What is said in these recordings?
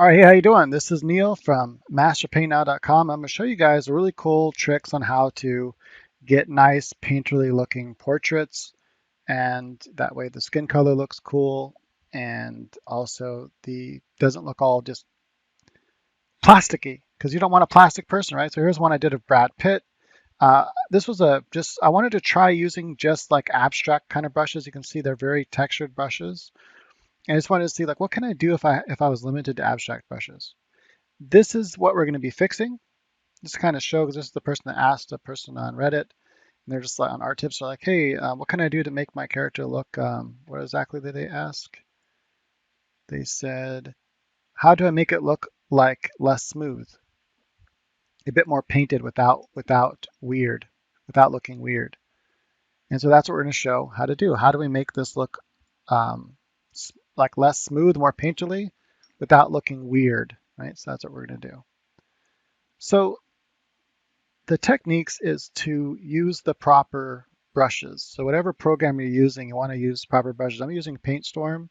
All right, hey, how you doing? This is Neil from masterpaintnow.com. I'm going to show you guys really cool tricks on how to get nice painterly looking portraits, and that way the skin color looks cool and also the doesn't look all just plasticky, because you don't want a plastic person, right? So here's one I did of Brad Pitt. This was I wanted to try using just like abstract kind of brushes. You can see they're very textured brushes. And I just wanted to see like what can I do if I was limited to abstract brushes. This is what we're going to be fixing. Just to kind of show, because this is the person that asked a person on Reddit, and they're just like on art tips. They're like, hey, what can I do to make my character look? What exactly did they ask? They said, how do I make it look like less smooth, a bit more painted without weird, without looking weird? And so that's what we're going to show how to do. How do we make this look um, like less smooth, more painterly, without looking weird, right? So that's what we're going to do. So the techniques is to use the proper brushes. So whatever program you're using, you want to use proper brushes. I'm using PaintStorm.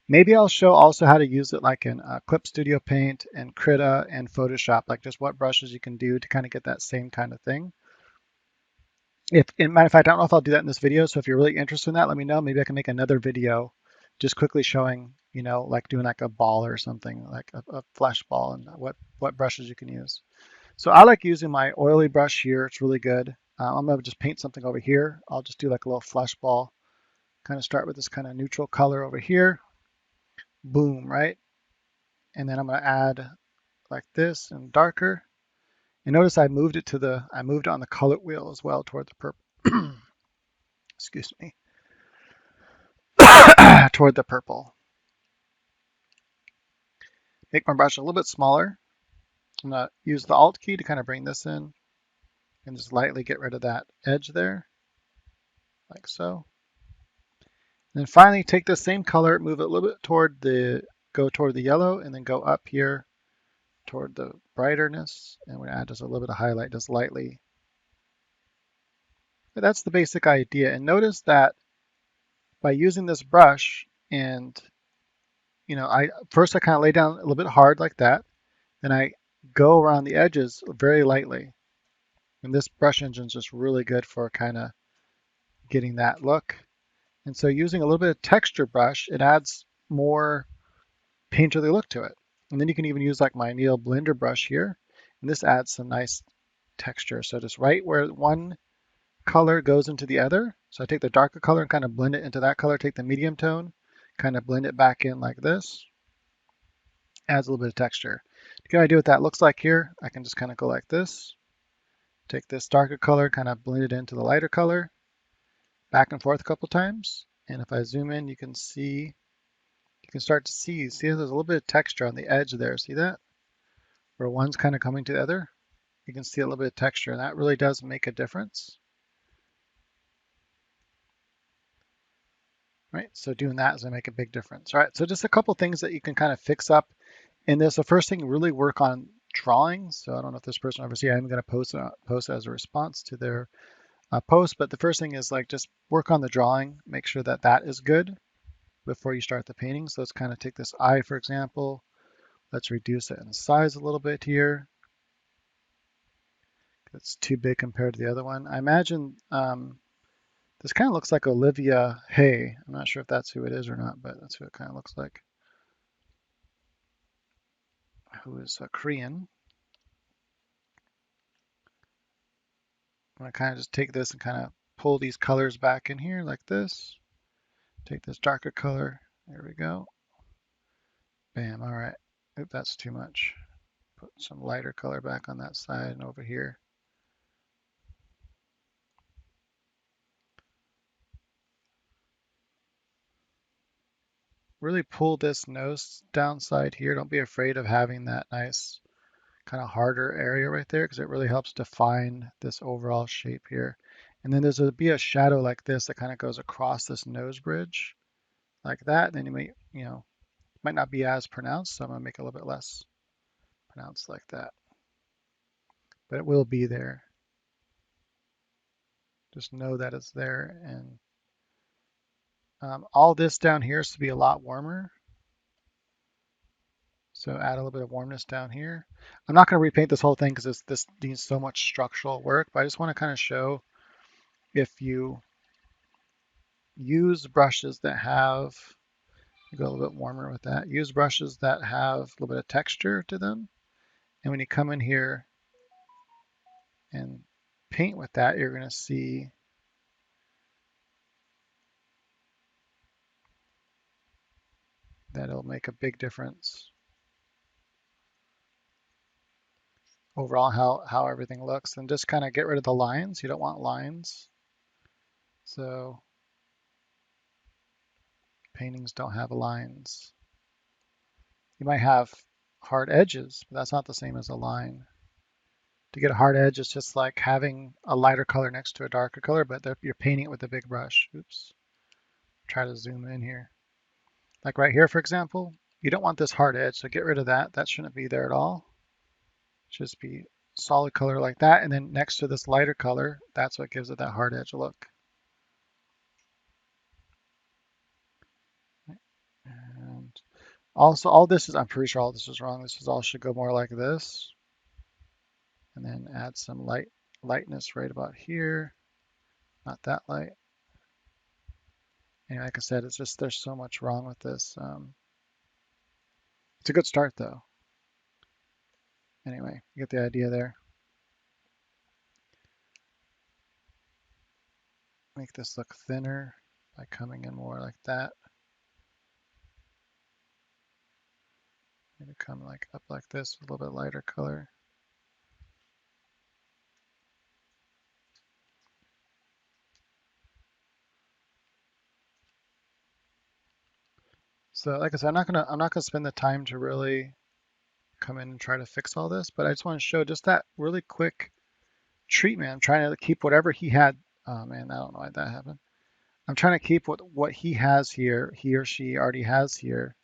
Maybe I'll show also how to use it like in Clip Studio Paint and Krita and Photoshop, like just what brushes you can do to kind of get that same kind of thing. If, in matter of fact, I don't know if I'll do that in this video. So if you're really interested in that, let me know. Maybe I can make another video just quickly showing, like doing like a ball or something, like a flesh ball, and what brushes you can use. So I like using my oily brush here. It's really good. I'm going to just paint something over here. I'll just do like a little flesh ball. Kind of start with this kind of neutral color over here. Boom, right? And then I'm going to add like this and darker. And notice I moved it on the color wheel as well toward the purple. Excuse me. Toward the purple. Make my brush a little bit smaller. I'm going to use the Alt key to kind of bring this in and just lightly get rid of that edge there, like so. And then finally take the same color, move it a little bit go toward the yellow, and then go up here toward the brighterness. And we're gonna add just a little bit of highlight, just lightly. But that's the basic idea. And notice that by using this brush, and I kind of lay down a little bit hard like that, and I go around the edges very lightly. And this brush engine is just really good for kind of getting that look. And so using a little bit of texture brush, it adds more painterly look to it. And then you can even use like my Neil blender brush here, and this adds some nice texture. So just right where one color goes into the other. So I take the darker color and kind of blend it into that color, take the medium tone, kind of blend it back in like this. Adds a little bit of texture. To get an idea what that looks like here, I can just kind of go like this. Take this darker color, kind of blend it into the lighter color, back and forth a couple times. And if I zoom in, you can start to see there's a little bit of texture on the edge there. See that? Where one's kind of coming to the other. You can see a little bit of texture, and that really does make a difference. Right, so doing that is going to make a big difference. All right, so just a couple things that you can kind of fix up in this. The first thing, really work on drawing. So I don't know if this person over here, I'm going to post as a response to their post, but the first thing is like just work on the drawing. Make sure that that is good before you start the painting. So let's kind of take this eye, for example. Let's reduce it in size a little bit here. It's too big compared to the other one. I imagine this kind of looks like Olivia Hay. I'm not sure if that's who it is or not, but that's who it kind of looks like. Who is a Korean. I'm going to kind of just take this and kind of pull these colors back in here like this. Take this darker color. There we go. Bam. All right. Oop, that's too much. Put some lighter color back on that side and over here. Really pull this nose downside here. Don't be afraid of having that nice kind of harder area right there, because it really helps define this overall shape here. And then there's be a shadow like this that kind of goes across this nose bridge like that. And then might not be as pronounced, so I'm gonna make it a little bit less pronounced like that. But it will be there. Just know that it's there. And all this down here is to be a lot warmer. So add a little bit of warmness down here. I'm not going to repaint this whole thing because this needs so much structural work, but I just want to kind of show if you use brushes that have, go a little bit warmer with that, use brushes that have a little bit of texture to them. And when you come in here and paint with that, you're going to see that it'll make a big difference overall how everything looks. And just kind of get rid of the lines. You don't want lines. So paintings don't have lines. You might have hard edges, but that's not the same as a line. To get a hard edge, it's just like having a lighter color next to a darker color, but you're painting it with a big brush. Oops. Try to zoom in here. Like right here, for example, you don't want this hard edge, so get rid of that. That shouldn't be there at all. Just be solid color like that, and then next to this lighter color, that's what gives it that hard edge look. And also, all this is, I'm pretty sure all this is wrong. This is all should go more like this. And then add some lightness right about here. Not that light. And like I said, it's just, there's so much wrong with this. It's a good start though. Anyway, you get the idea there. Make this look thinner by coming in more like that. Maybe come like up like this with a little bit lighter color. So like I said, I'm not gonna spend the time to really come in and try to fix all this, but I just want to show just that really quick treatment. I'm trying to keep whatever he had. Oh man, I don't know why that happened. I'm trying to keep what he has here, he or she already has here.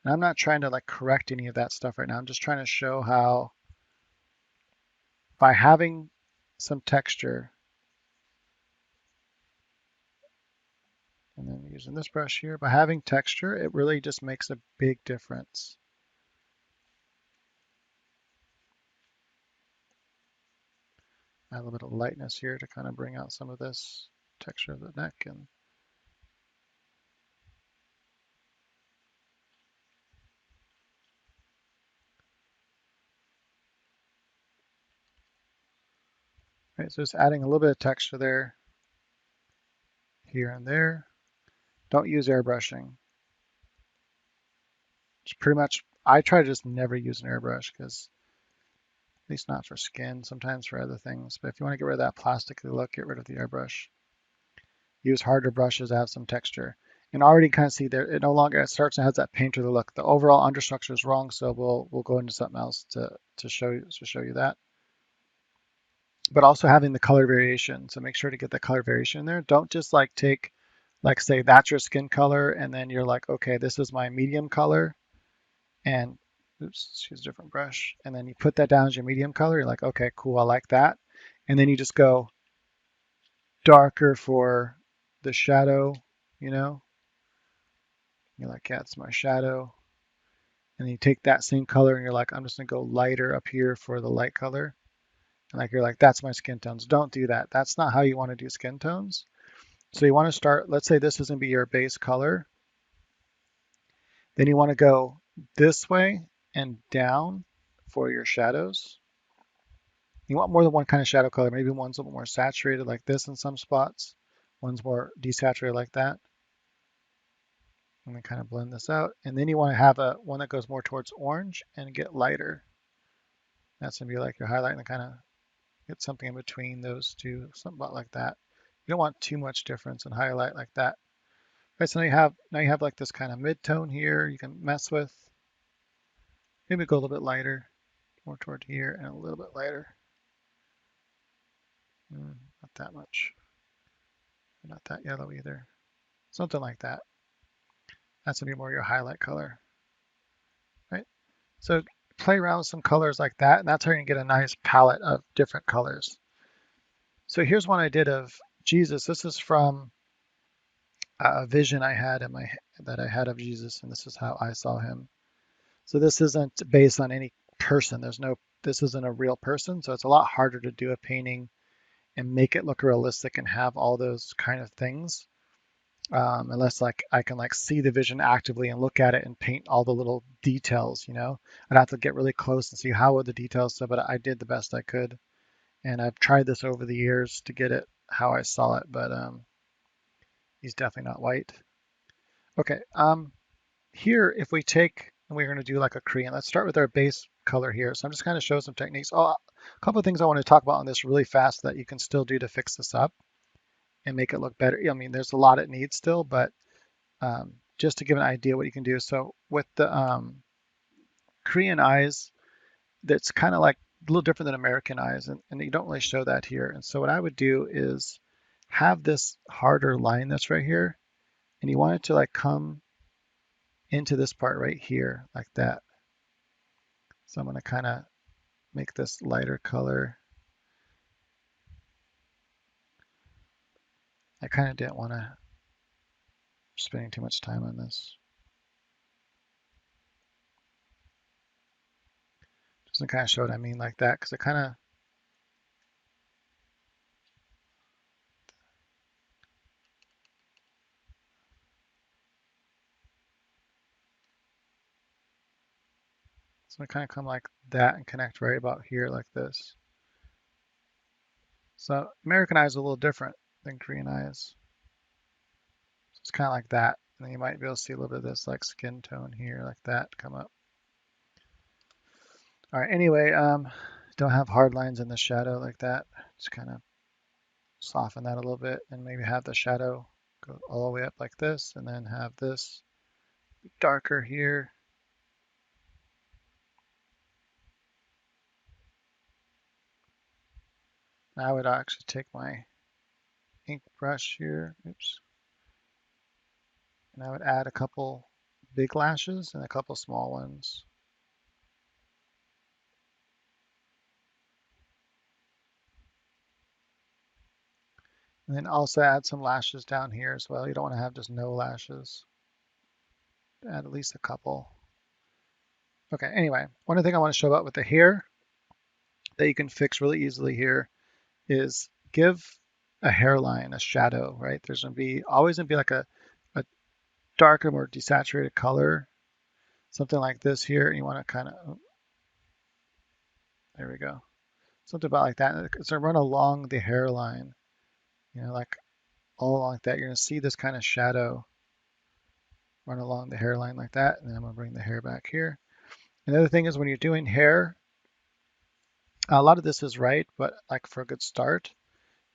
And I'm not trying to like correct any of that stuff right now. I'm just trying to show how by having some texture and then using this brush here, by having texture, it really just makes a big difference. Add a little bit of lightness here to kind of bring out some of this texture of the neck. And right, so just adding a little bit of texture there, here and there. Don't use airbrushing. It's pretty much, I try to just never use an airbrush because at least not for skin, sometimes for other things. But if you want to get rid of that plasticky look, get rid of the airbrush. Use harder brushes that have some texture. And already kind of see there, it no longer, it starts and has that painterly look. The overall understructure is wrong, so we'll go into something else to show you that. But also having the color variation, so make sure to get the color variation in there. Don't just like take, like say that's your skin color, and then you're like, okay, this is my medium color, and oops, let's use a different brush, and then you put that down as your medium color. You're like, okay, cool, I like that, and then you just go darker for the shadow, you know. You're like, yeah, it's my shadow. And then you take that same color and you're like, I'm just gonna go lighter up here for the light color. And like you're like, that's my skin tones. Don't do that. That's not how you want to do skin tones. So you want to start, let's say this is gonna be your base color. Then you want to go this way and down for your shadows. You want more than one kind of shadow color. Maybe one's a little more saturated like this in some spots. One's more desaturated like that. And then kind of blend this out. And then you want to have one that goes more towards orange and get lighter. That's gonna be like your highlight, and kind of get something in between those two, something about like that. You don't want too much difference in highlight like that. Right, so now you have like this kind of mid-tone here you can mess with. Maybe go a little bit lighter, more toward here, and a little bit lighter. Not that much. Not that yellow either. Something like that. That's gonna be more your highlight color. Right? So play around with some colors like that, and that's how you can get a nice palette of different colors. So here's one I did of Jesus. This is from a vision I had that I had of Jesus, and this is how I saw him. So this isn't based on any person. This isn't a real person. So it's a lot harder to do a painting and make it look realistic and have all those kind of things. Unless like I can like see the vision actively and look at it and paint all the little details, I'd have to get really close and see how would the details. So, but I did the best I could, and I've tried this over the years to get it how I saw it, but he's definitely not white. Okay, here if we take and we're going to do like a Korean, let's start with our base color here. So I'm just kind of show some techniques. Oh, a couple of things I want to talk about on this really fast that you can still do to fix this up and make it look better. I mean, there's a lot it needs still, but just to give an idea what you can do. So with the Korean eyes, that's kind of like a little different than American eyes, and you don't really show that here. And so what I would do is have this harder line that's right here, and you want it to like come into this part right here like that. So I'm going to kind of make this lighter color. I kind of didn't want to spending too much time on this. Just to kind of show what I mean like that, because it kind of so I kind of come like that and connect right about here like this. So American eyes are a little different than Korean eyes. So it's kind of like that. And then you might be able to see a little bit of this like skin tone here like that come up. All right, anyway, don't have hard lines in the shadow like that. Just kind of soften that a little bit and maybe have the shadow go all the way up like this and then have this darker here. Now I would actually take my ink brush here, oops, and I would add a couple big lashes and a couple small ones. And then also add some lashes down here as well. You don't want to have just no lashes. Add at least a couple. Okay, anyway, one other thing I want to show about with the hair that you can fix really easily here is give a hairline a shadow, right? There's going to be always going to be like a darker, more desaturated color, something like this here. And you want to kind of, oh, there we go. Something about like that. It's going to run along the hairline, like all along like that. You're going to see this kind of shadow run along the hairline like that. And then I'm going to bring the hair back here. Another thing is when you're doing hair, a lot of this is right, but like for a good start,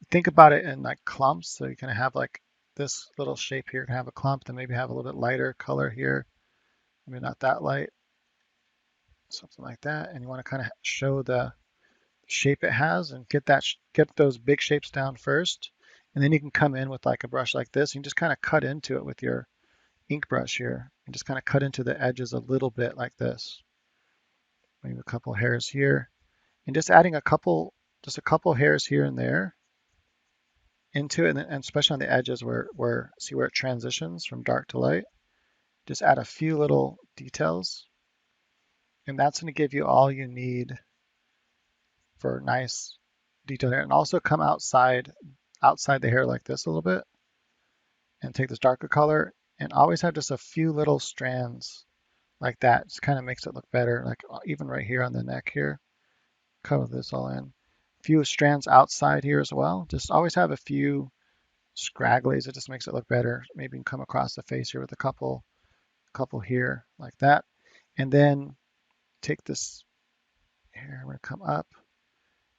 think about it in like clumps. So you can have like this little shape here can have a clump, then maybe have a little bit lighter color here. Maybe not that light, something like that. And you want to kind of show the shape it has and get those big shapes down first. And then you can come in with like a brush like this and just kind of cut into it with your ink brush here and just kind of cut into the edges a little bit like this. Maybe a couple hairs here and just adding just a couple hairs here and there into it, and especially on the edges see where it transitions from dark to light. Just add a few little details, and that's going to give you all you need for nice detail hair. And also come outside the hair like this a little bit, and take this darker color, and always have just a few little strands like that. Just kind of makes it look better. Like even right here on the neck here, color this all in. A few strands outside here as well. Just always have a few scragglies. It just makes it look better. Maybe you can come across the face here with a couple here like that. And then take this here, I'm gonna come up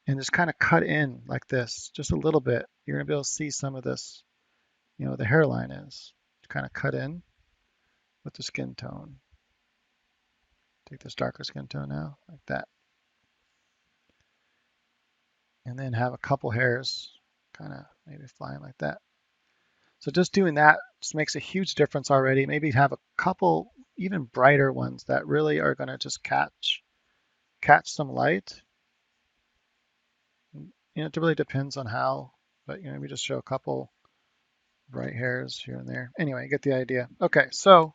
and just kind of cut in like this, just a little bit. You're gonna be able to see some of this, the hairline is. Kind of cut in with the skin tone. Take this darker skin tone now, like that. And then have a couple hairs kind of maybe flying like that. So just doing that just makes a huge difference already. Maybe have a couple even brighter ones that really are going to just catch some light. It really depends on how, but maybe just show a couple bright hairs here and there. Anyway, you get the idea. Okay, so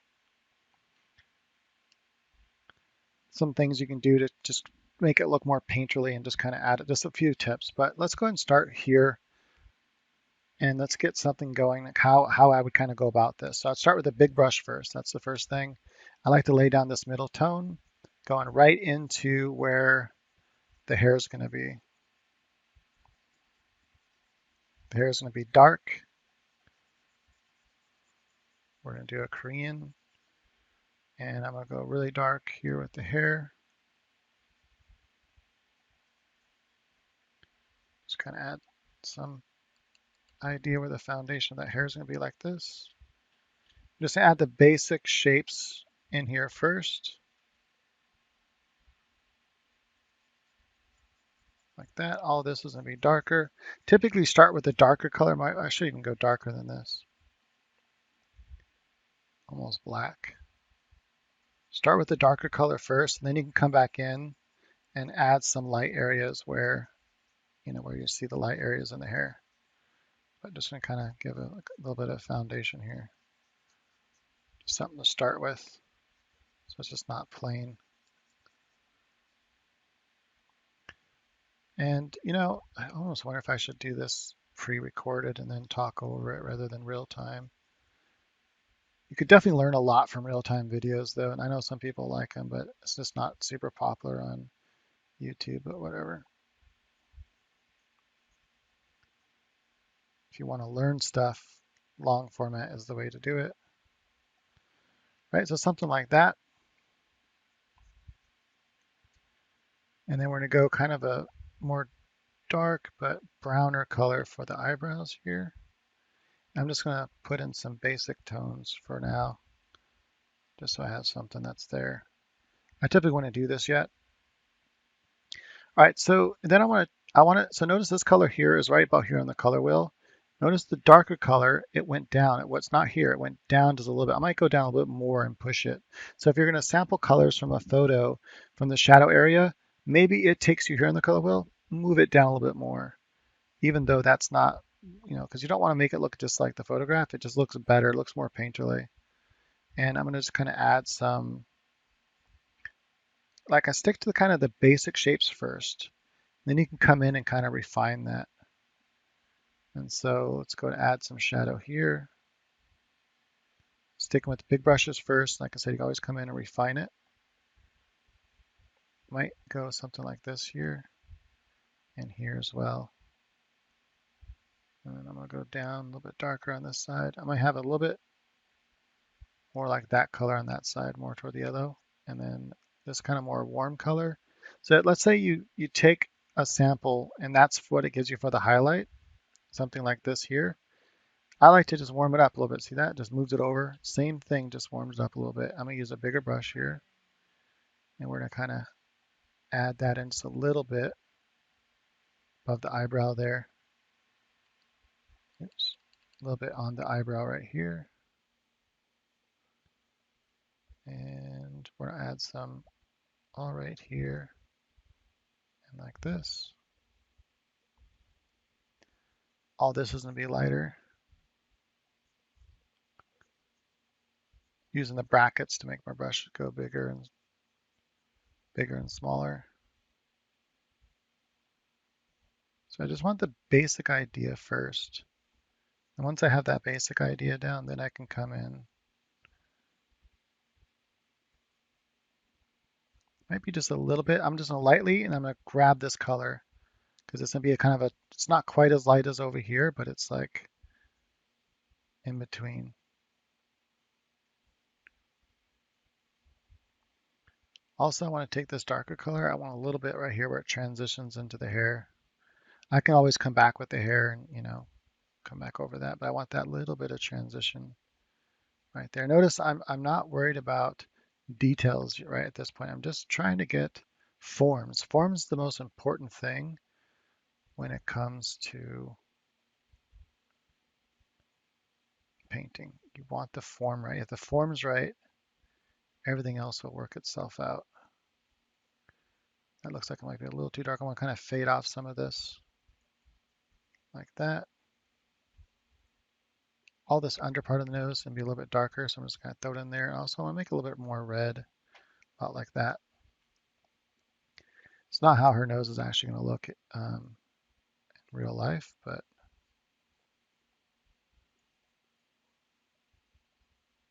some things you can do to just make it look more painterly and just kind of add it, just a few tips. But let's go ahead and start here and let's get something going, like how I would kind of go about this. So I'd start with a big brush first. That's the first thing. I like to lay down this middle tone, going right into where the hair is going to be. The hair is going to be dark. We're going to do a Korean, and I'm going to go really dark here with the hair. Just kind of add some idea where the foundation of that hair is going to be like this. Just add the basic shapes in here first. Like that. All of this is going to be darker. Typically start with a darker color. I should even go darker than this. Almost black. Start with the darker color first, and then you can come back in and add some light areas where, where you see the light areas in the hair. But just going to kind of give a little bit of foundation here. Just something to start with. So it's just not plain. And, I almost wonder if I should do this pre-recorded and then talk over it rather than real time. You could definitely learn a lot from real-time videos though, and I know some people like them, but it's just not super popular on YouTube, but whatever. If you want to learn stuff, long format is the way to do it. Right, so something like that. And then we're going to go kind of a more dark but browner color for the eyebrows here. I'm just going to put in some basic tones for now, just so I have something that's there. I typically want to do this yet. All right, so then so notice this color here is right about here on the color wheel. Notice the darker color, it went down. What's not here, it went down just a little bit. I might go down a little bit more and push it. So if you're going to sample colors from a photo from the shadow area, maybe it takes you here on the color wheel, move it down a little bit more, even though that's not, because you don't want to make it look just like the photograph. It just looks better, it looks more painterly. And I'm going to just kind of add some, like I stick to the kind of the basic shapes first. Then you can come in and kind of refine that. And so let's go and add some shadow here. Sticking with the big brushes first. Like I said, you can always come in and refine it. Might go something like this here and here as well. And then I'm going to go down a little bit darker on this side. I might have a little bit more like that color on that side, more toward the yellow. And then this kind of more warm color. So let's say you take a sample and that's what it gives you for the highlight. Something like this here. I like to just warm it up a little bit. See that? Just moves it over. Same thing, just warms it up a little bit. I'm going to use a bigger brush here. And we're going to kind of add that in just a little bit above the eyebrow there. Oops. A little bit on the eyebrow right here. And we're going to add some all right here. And like this. All this is going to be lighter. Using the brackets to make my brush go bigger and smaller. So I just want the basic idea first. And once I have that basic idea down, then I can come in. Might be just a little bit. I'm just going to lightly, and I'm going to grab this color because it's going to be a kind of it's not quite as light as over here, but it's like in between. Also, I want to take this darker color. I want a little bit right here where it transitions into the hair. I can always come back with the hair and, come back over that, but I want that little bit of transition right there. Notice I'm not worried about details right at this point. I'm just trying to get forms. Forms is the most important thing when it comes to painting. You want the form right. If the form's right, everything else will work itself out. That looks like it might be a little too dark. I want to kind of fade off some of this like that. All this under part of the nose and be a little bit darker, so I'm just going to throw it in there. And also I want to make it a little bit more red, about like that. not how her nose is actually going to look in real life, but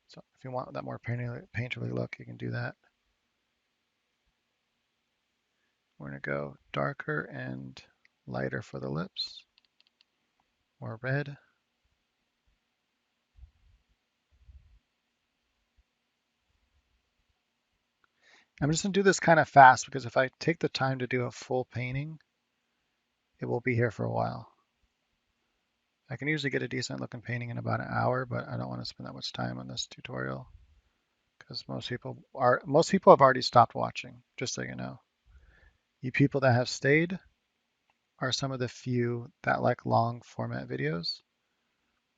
so if you want that more painterly look, you can do that. We're going to go darker and lighter for the lips, more red. I'm just going to do this kind of fast because if I take the time to do a full painting, it will be here for a while. I can usually get a decent looking painting in about an hour, but I don't want to spend that much time on this tutorial because most people have already stopped watching, just so you know. You people that have stayed are some of the few that like long format videos.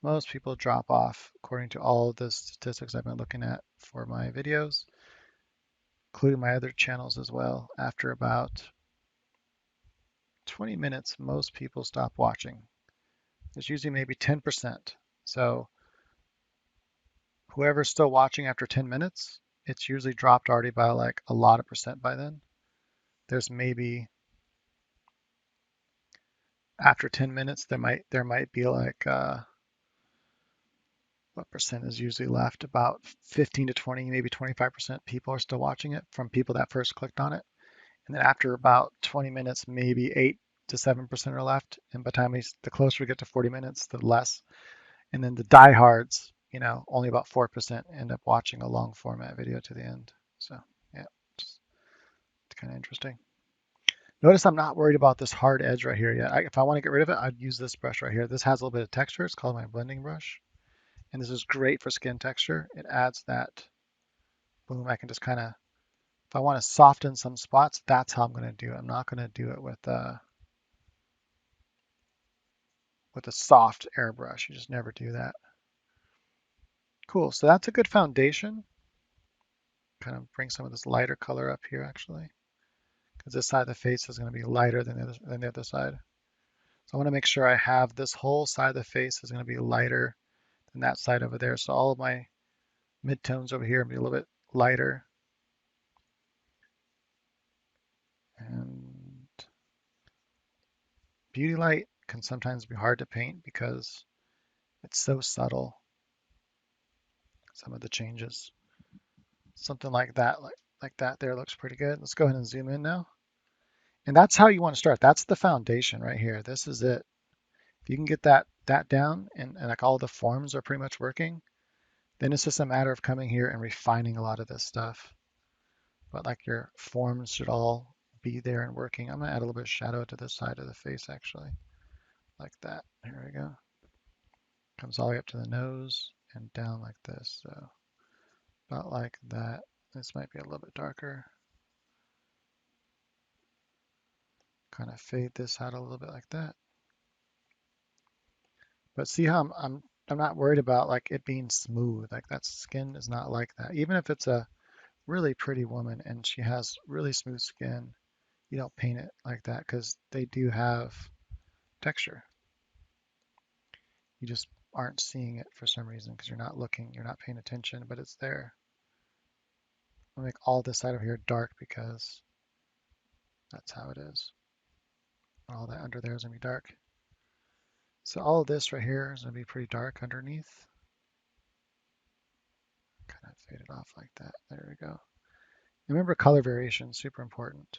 Most people drop off according to all of the statistics I've been looking at for my videos, including my other channels as well. After about 20 minutes, most people stop watching. There's usually maybe 10%. So whoever's still watching after 10 minutes, it's usually dropped already by like a lot of percent by then. There's maybe after 10 minutes there might be like what percent is usually left? About 15 to 20, maybe 25% people are still watching it from people that first clicked on it. And then after about 20 minutes, maybe 8 to 7% are left. And by the time the closer we get to 40 minutes, the less. And then the diehards, only about 4% end up watching a long format video to the end. So yeah, it's kind of interesting. Notice I'm not worried about this hard edge right here yet. If I want to get rid of it, I'd use this brush right here. This has a little bit of texture. It's called my blending brush. And this is great for skin texture. It adds that, boom, I can just kind of, if I want to soften some spots, that's how I'm going to do it. I'm not going to do it with a soft airbrush. You just never do that. Cool, so that's a good foundation. Kind of bring some of this lighter color up here actually, because this side of the face is going to be lighter than the other side. So I want to make sure I have this whole side of the face is going to be lighter than that side over there. So all of my midtones over here will be a little bit lighter. And beauty light can sometimes be hard to paint because it's so subtle. Some of the changes. Something like that, like that there looks pretty good. Let's go ahead and zoom in now. And that's how you want to start. That's the foundation right here. This is it. If you can get that down and like all the forms are pretty much working, then it's just a matter of coming here and refining a lot of this stuff. But like your forms should all be there and working. I'm gonna add a little bit of shadow to this side of the face actually, like that. Here we go. Comes all the way up to the nose and down like this. So about like that. This might be a little bit darker. Kind of fade this out a little bit like that. But see how I'm not worried about like it being smooth. Like that skin is not like that. Even if it's a really pretty woman and she has really smooth skin, you don't paint it like that because they do have texture. You just aren't seeing it for some reason because you're not looking, you're not paying attention, but it's there. I'll make all this side over here dark because that's how it is. All that under there is gonna be dark. So all of this right here is gonna be pretty dark underneath. Kind of fade it off like that. There we go. Remember, color variation is super important.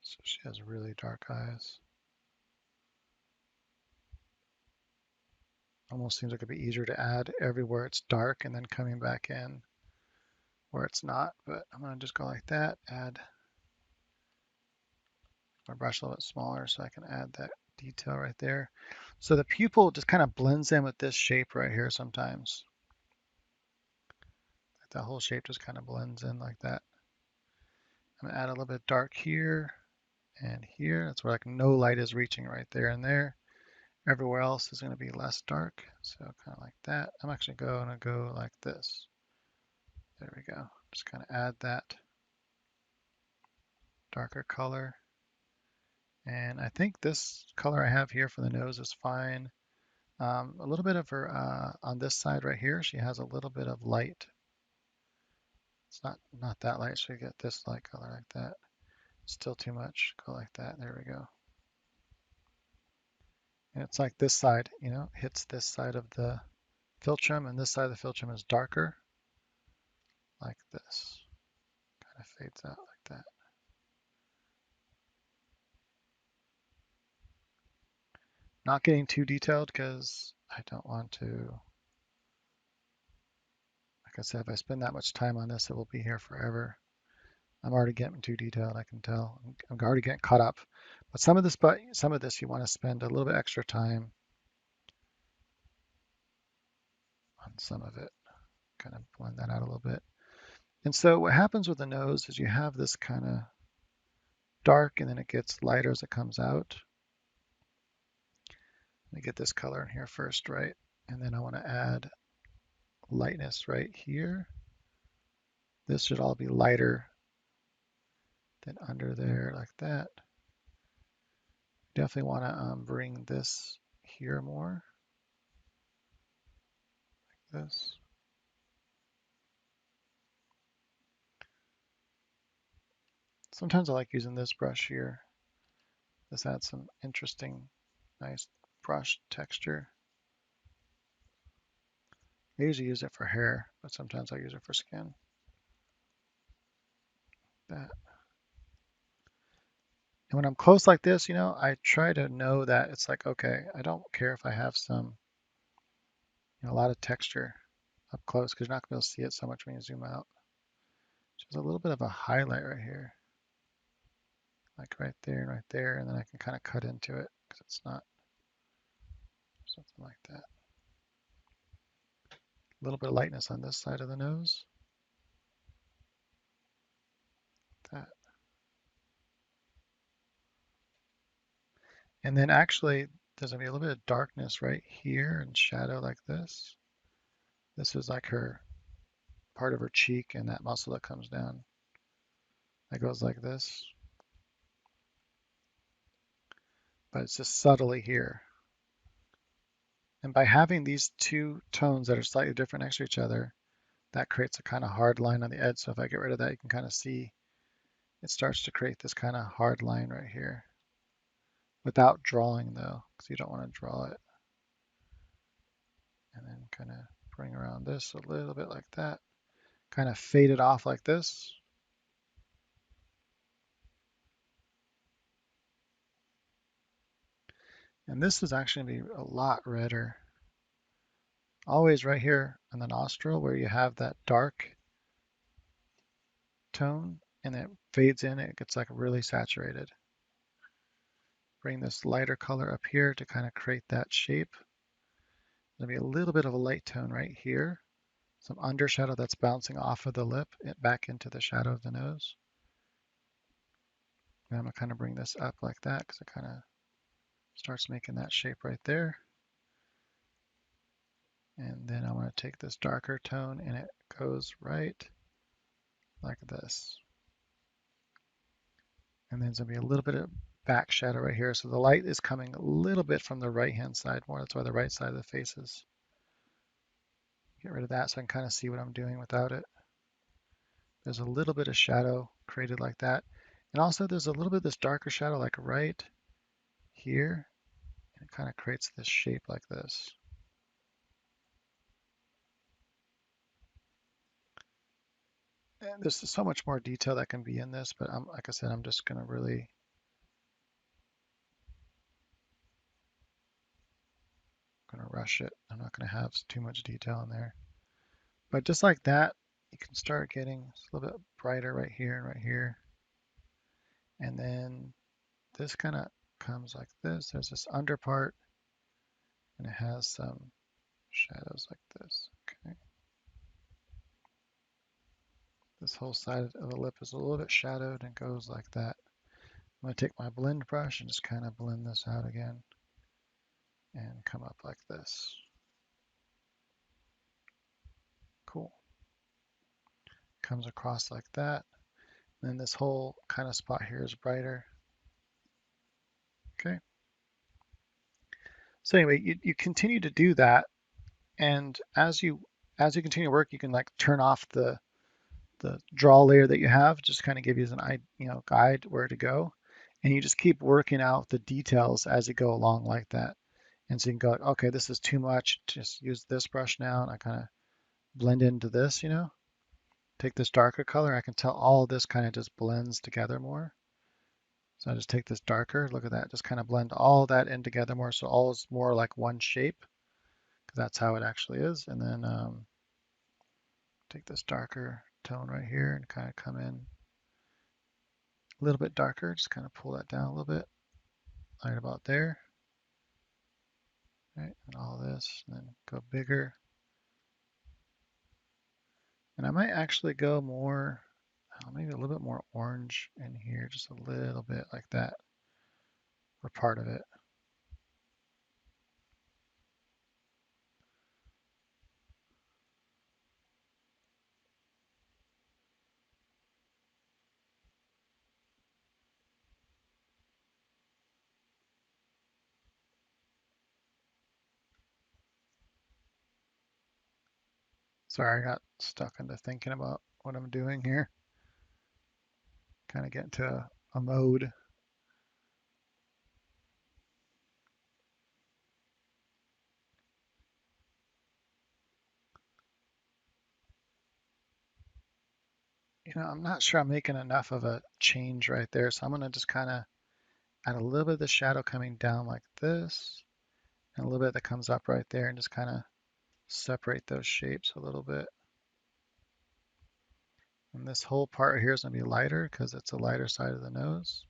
So she has really dark eyes. Almost seems like it'd be easier to add everywhere it's dark and then coming back in where it's not, but I'm gonna just go like that, add my brush a little bit smaller so I can add that detail right there. So the pupil just kind of blends in with this shape right here sometimes. The whole shape just kind of blends in like that. I'm gonna add a little bit dark here and here. That's where like no light is reaching right there and there. Everywhere else is gonna be less dark. So kind of like that. I'm actually gonna go like this. There we go. Just kind of add that darker color. And I think this color I have here for the nose is fine. A little bit of her on this side right here, she has a little bit of light. It's not that light, so you get this light color like that. Still too much. Go like that. There we go. And it's like this side, hits this side of the philtrum, and this side of the philtrum is darker, like this. Kind of fades out like that. Not getting too detailed because I don't want to, like I said, if I spend that much time on this, it will be here forever. I'm already getting too detailed, I can tell. I'm already getting caught up. But some of this you want to spend a little bit extra time on some of it. Kind of blend that out a little bit. And so what happens with the nose is you have this kind of dark and then it gets lighter as it comes out. Let me get this color in here first, right? And then I want to add lightness right here. This should all be lighter than under there like that. Definitely want to bring this here more, like this. Sometimes I like using this brush here. This adds some interesting, nice brush texture. I usually use it for hair, but sometimes I use it for skin. That. And when I'm close like this, I try to know that it's like, okay, I don't care if I have some, a lot of texture up close because you're not going to be able to see it so much when you zoom out. Just a little bit of a highlight right here, like right there and right there, and then I can kind of cut into it because it's not something like that. A little bit of lightness on this side of the nose. That. And then actually, there's going to be a little bit of darkness right here and shadow like this. This is like her part of her cheek and that muscle that comes down. That goes like this. But it's just subtly here. And by having these two tones that are slightly different next to each other, that creates a kind of hard line on the edge. So if I get rid of that, you can kind of see it starts to create this kind of hard line right here without drawing though, because you don't want to draw it. And then kind of bring around this a little bit like that. Kind of fade it off like this. And this is actually going to be a lot redder. Always right here on the nostril where you have that dark tone and it fades in, it gets like really saturated. Bring this lighter color up here to kind of create that shape. There'll be a little bit of a light tone right here. Some undershadow that's bouncing off of the lip back into the shadow of the nose. And I'm gonna kind of bring this up like that because it kind of starts making that shape right there. And then I want to take this darker tone and it goes right like this. And then there's gonna be a little bit of back shadow right here. So the light is coming a little bit from the right-hand side more. That's why the right side of the face is. Get rid of that so I can kind of see what I'm doing without it. There's a little bit of shadow created like that. And also there's a little bit of this darker shadow like right here. And it kind of creates this shape like this. And there's so much more detail that can be in this, but like I said, I'm just gonna really rush it. I'm not gonna have too much detail in there. But just like that, you can start getting a little bit brighter right here and right here. And then this kind of comes like this. There's this under part and it has some shadows like this. Okay. This whole side of the lip is a little bit shadowed and goes like that. I'm going to take my blend brush and just kind of blend this out again and come up like this. Cool. Comes across like that. And then this whole kind of spot here is brighter. Okay. So anyway, you continue to do that, and as you continue to work, you can like turn off the draw layer that you have, just kind of give you an guide where to go, and you just keep working out the details as you go along like that. And so you can go, okay, this is too much. Just use this brush now, and I kind of blend into this, Take this darker color. I can tell all of this kind of just blends together more. So I just take this darker, look at that, just kind of blend all that in together more, so all is more like one shape, because that's how it actually is. And then take this darker tone right here and kind of come in a little bit darker, just kind of pull that down a little bit, right about there, right, and all this, and then go bigger. And I might actually go more, maybe a little bit more orange in here, just a little bit like that for part of it. Sorry, I got stuck into thinking about what I'm doing here. Kind of get into a mode. I'm not sure I'm making enough of a change right there, so I'm going to just kind of add a little bit of the shadow coming down like this, and a little bit that comes up right there, and just kind of separate those shapes a little bit. And this whole part here is going to be lighter because it's a lighter side of the nose.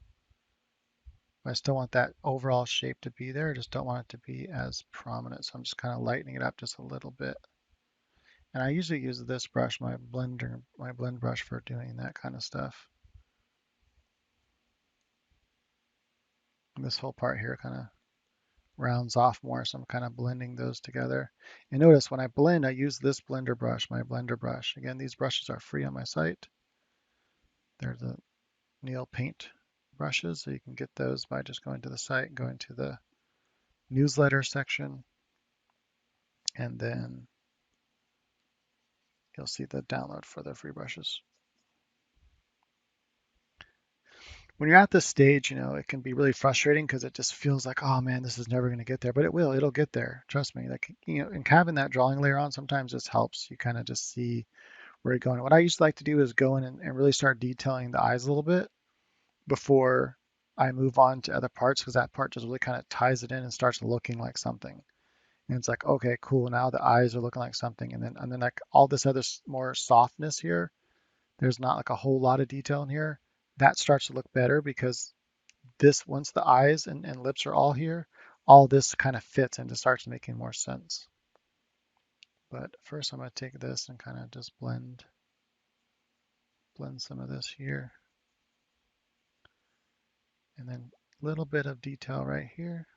I still want that overall shape to be there. I just don't want it to be as prominent. So I'm just kind of lightening it up just a little bit. And I usually use this brush, my blend brush, for doing that kind of stuff. And this whole part here kind of rounds off more, so I'm kind of blending those together. And notice when I blend, I use this blender brush, my blender brush. Again, these brushes are free on my site. They're the Neil Paint brushes, so you can get those by just going to the site and going to the newsletter section, and then you'll see the download for the free brushes. When you're at this stage, it can be really frustrating because it just feels like, oh man, this is never going to get there, but it'll get there. Trust me. Like, and having that drawing layer on sometimes just helps you kind of just see where you're going. What I used to like to do is go in and really start detailing the eyes a little bit before I move on to other parts, because that part just really kind of ties it in and starts looking like something. And it's like, okay, cool. Now the eyes are looking like something. And then like all this other more softness here, there's not like a whole lot of detail in here. That starts to look better because this, once the eyes and lips are all here, all this kind of fits and just starts making more sense. But first I'm going to take this and kind of just blend some of this here. And then a little bit of detail right here.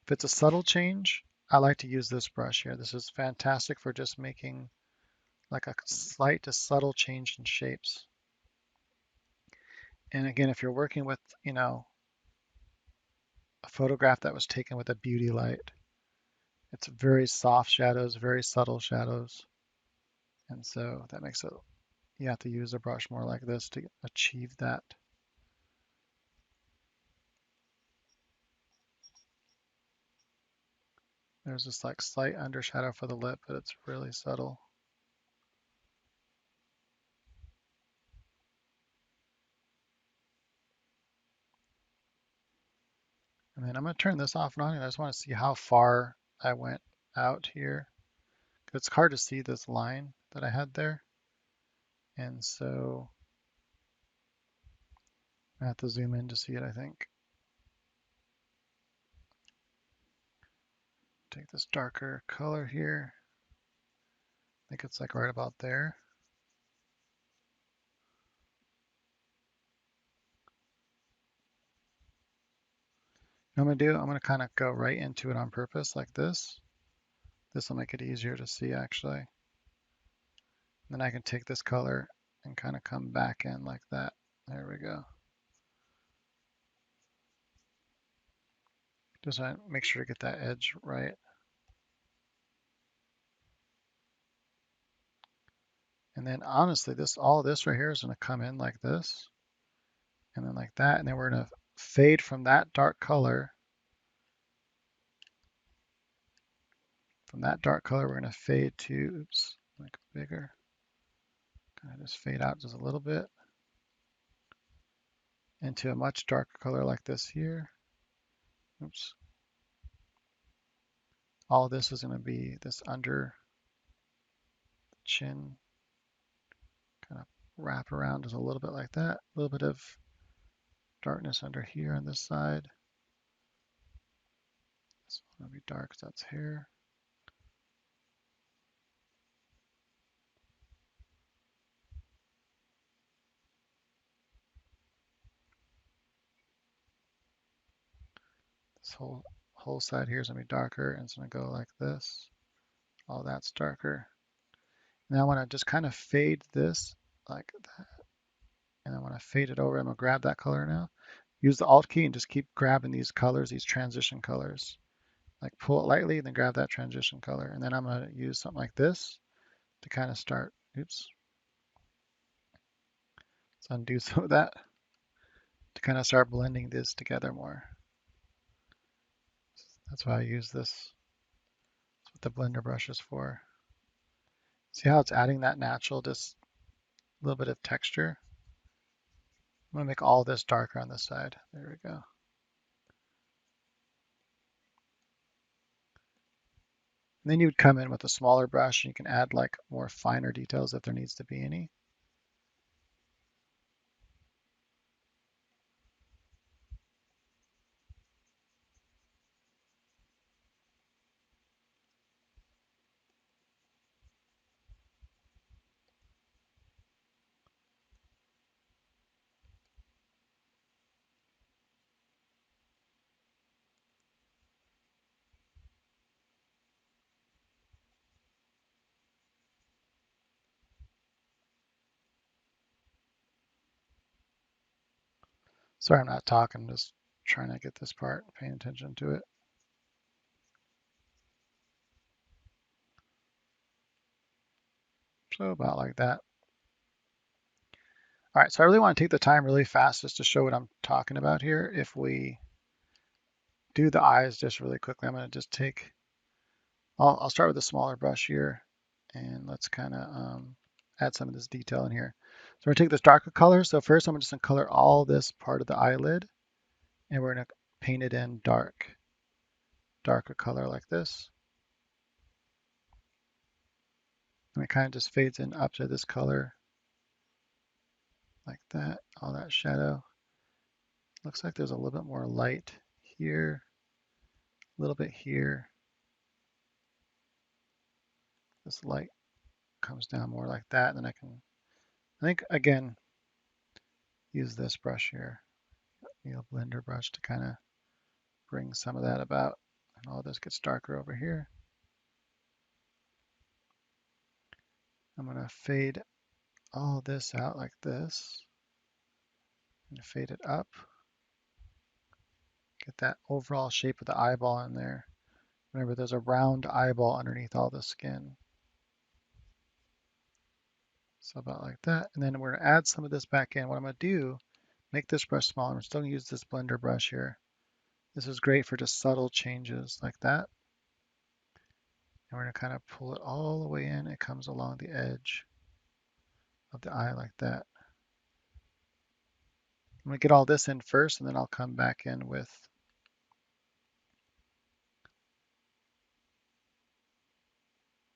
If it's a subtle change, I like to use this brush here. This is fantastic for just making like a slight to subtle change in shapes. And again, if you're working with, a photograph that was taken with a beauty light, it's very soft shadows, very subtle shadows. And so that makes it, you have to use a brush more like this to achieve that. There's this like slight undershadow for the lip, but it's really subtle. And then I'm going to turn this off and on, and I just want to see how far I went out here. It's hard to see this line that I had there. And so I have to zoom in to see it, I think. Take this darker color here. I think it's like right about there. What I'm going to do, I'm going to kind of go right into it on purpose like this. This will make it easier to see actually. Then I can take this color and kind of come back in like that. There we go. Just want to make sure to get that edge right. And then honestly, all this right here is going to come in like this, and then like that, and then we're going to fade from that dark color. From that dark color, we're going to fade to, oops, make it bigger. Kind of just fade out just a little bit into a much darker color like this here. Oops. All of this is going to be this under chin, kind of wrap around just a little bit like that. A little bit of darkness under here on this side. This one will be dark, so that's hair. This whole side here is going to be darker, and it's going to go like this. All that's darker. Now I want to just kind of fade this like that. And I want to fade it over. I'm going to grab that color now. Use the Alt key and just keep grabbing these colors, these transition colors. Like pull it lightly and then grab that transition color. And then I'm going to use something like this to kind of start, oops. Let's undo some of that to kind of start blending this together more. That's why I use this. That's what the blender brush is for. See how it's adding that natural, just a little bit of texture? I'm going to make all this darker on this side. There we go. And then you would come in with a smaller brush and you can add like more finer details if there needs to be any. Sorry, I'm not talking, I'm just trying to get this part, paying attention to it. So about like that. All right, so I really want to take the time really fast just to show what I'm talking about here. If we do the eyes just really quickly, I'm going to just take, I'll start with a smaller brush here, and let's kind of add some of this detail in here. So we're going to take this darker color. So first I'm just going to color all this part of the eyelid, and we're going to paint it in darker color like this. And it kind of just fades in up to this color like that, all that shadow. Looks like there's a little bit more light here, a little bit here. This light comes down more like that, and then I think again, use this brush here, blender brush to kind of bring some of that about. And all this gets darker over here. I'm going to fade all this out like this and fade it up. Get that overall shape of the eyeball in there. Remember, there's a round eyeball underneath all the skin. So about like that. And then we're going to add some of this back in. What I'm going to do, make this brush smaller. I'm still going to use this blender brush here. This is great for just subtle changes like that. And we're going to kind of pull it all the way in. It comes along the edge of the eye like that. I'm going to get all this in first, and then I'll come back in with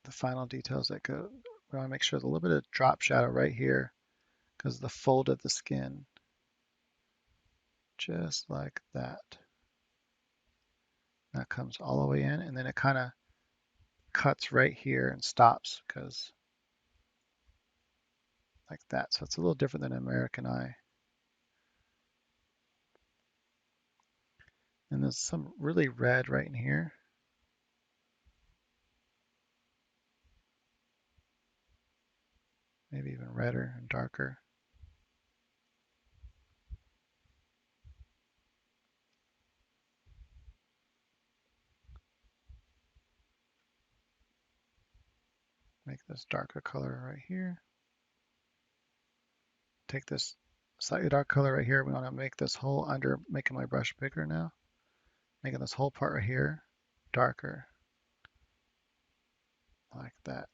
the final details that go. We want to make sure there's a little bit of drop shadow right here because of the fold of the skin. Just like that. That comes all the way in, and then it kind of cuts right here and stops because like that. So it's a little different than an American eye. And there's some really red right in here. Maybe even redder and darker. make this darker color right here. Take this slightly dark color right here. We want to make this whole under, making my brush bigger now. Making this whole part right here darker, like that.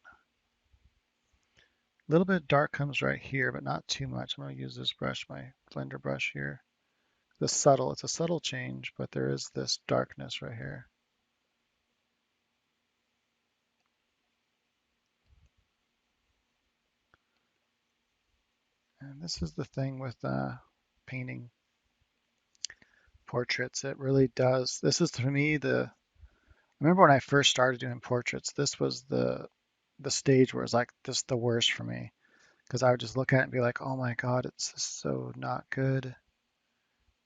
A little bit of dark comes right here, but not too much. I'm going to use this brush, my blender brush here. It's a subtle change, but there is this darkness right here. And this is the thing with painting portraits. It really does. This is for me I remember when I first started doing portraits, this was the stage where it's like this the worst for me, because I would just look at it and be like, oh my God, it's just so not good.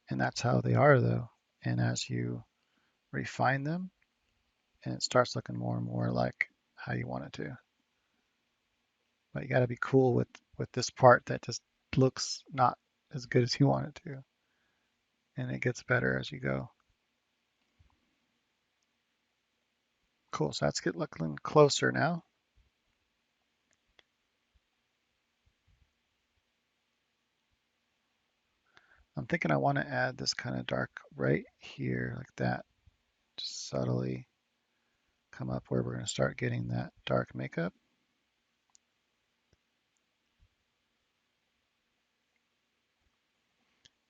And that's how they are though. And as you refine them, and it starts looking more and more like how you want it to. But you got to be cool with this part that just looks not as good as you want it to, and it gets better as you go. Cool. So let's get looking closer now. I'm thinking I want to add this kind of dark right here, like that. Just subtly come up where we're going to start getting that dark makeup.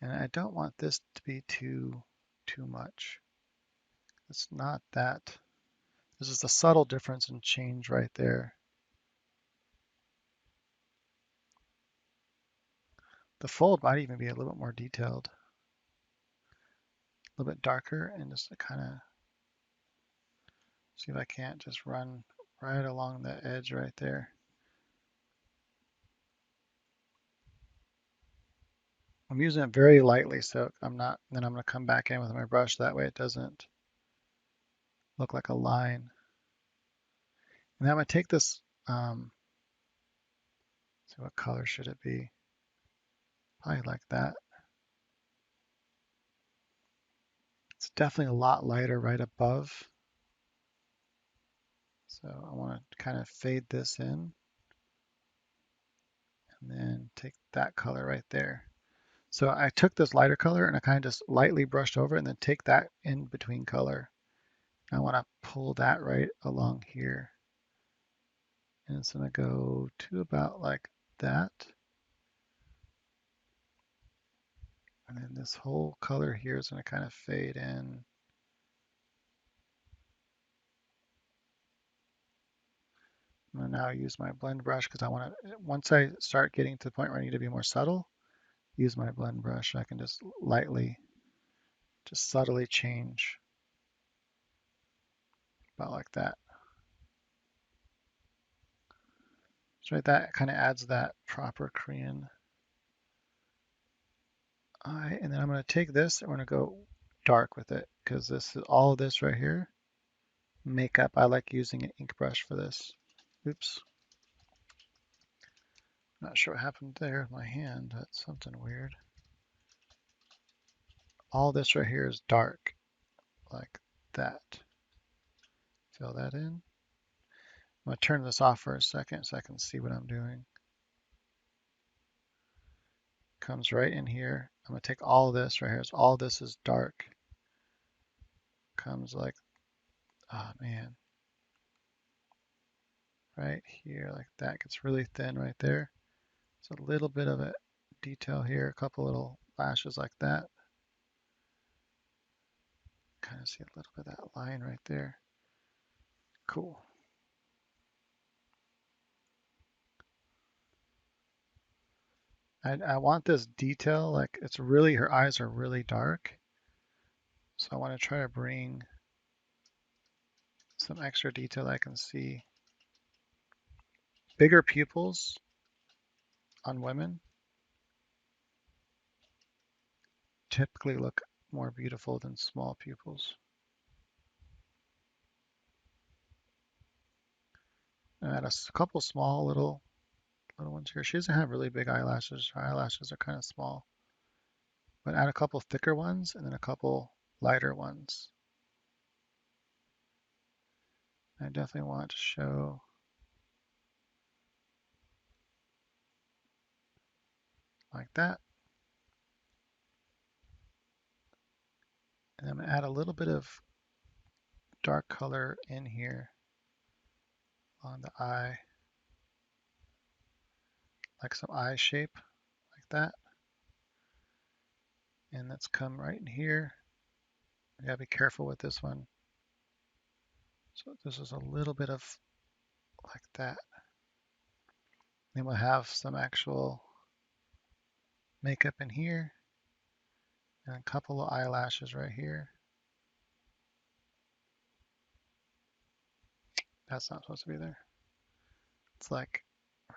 And I don't want this to be too much. It's not that. This is a subtle difference in change right there. The fold might even be a little bit more detailed, a little bit darker, and just to kind of see if I can't just run right along the edge right there. I'm using it very lightly, so then I'm going to come back in with my brush. That way it doesn't look like a line. And then I'm going to take this, so what color should it be? Probably like that. It's definitely a lot lighter right above. So I want to kind of fade this in and then take that color right there. So I took this lighter color and I kind of just lightly brushed over it and then take that in between color. I want to pull that right along here. And it's going to go to about like that. And then this whole color here is going to kind of fade in. I'm going to now use my blend brush because I want to, once I start getting to the point where I need to be more subtle, use my blend brush. I can just lightly, just subtly change about like that. So that kind of adds that proper Korean eye. And then I'm going to take this and we're going to go dark with it because this is all of this right here. Makeup, I like using an ink brush for this. Oops. Not sure what happened there with my hand. That's something weird. All this right here is dark, like that. Fill that in. I'm going to turn this off for a second so I can see what I'm doing. Comes right in here. I'm going to take all of this right here. So all this is dark. Comes like, oh man. Right here, like that. Gets really thin right there. It's a little bit of a detail here. A couple little lashes like that. Kind of see a little bit of that line right there. Cool. I want this detail, like it's really, her eyes are really dark. So I want to try to bring some extra detail I can see. Bigger pupils on women typically look more beautiful than small pupils. And add a couple small little ones here. She doesn't have really big eyelashes. Her eyelashes are kind of small. But add a couple thicker ones and then a couple lighter ones. I definitely want to show like that. And I'm going to add a little bit of dark color in here on the eye, like some eye shape, like that. And let's come right in here. You gotta be careful with this one. So this is a little bit of like that. Then we'll have some actual makeup in here and a couple of eyelashes right here. That's not supposed to be there. It's like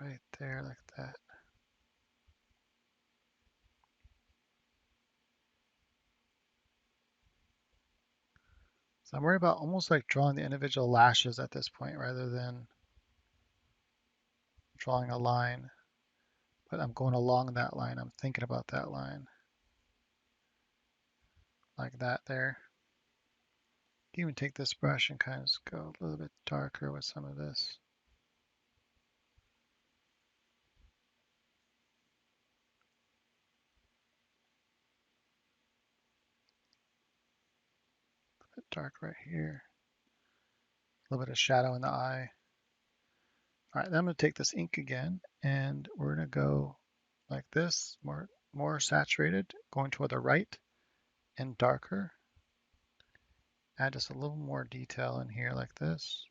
right there, like that. So I'm worried about almost like drawing the individual lashes at this point rather than drawing a line. But I'm going along that line. I'm thinking about that line. Like that there. You can even take this brush and kind of just go a little bit darker with some of this. A bit dark right here. A little bit of shadow in the eye. All right, then I'm going to take this ink again, and we're going to go like this, more saturated, going toward the right and darker. Add just a little more detail in here like this.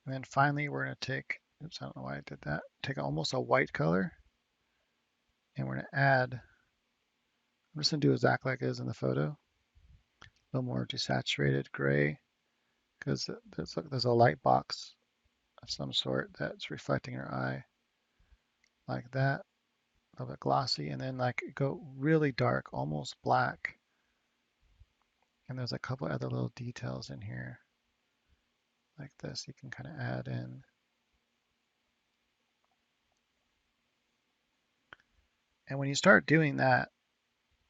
And then finally, we're going to take, oops, I don't know why I did that, take almost a white color, and we're going to add, I'm just going to do exactly like it is in the photo, a little more desaturated gray, because there's a light box of some sort that's reflecting your eye, like that, a little bit glossy, and then like go really dark, almost black. And there's a couple other little details in here, like this, you can kind of add in. And when you start doing that,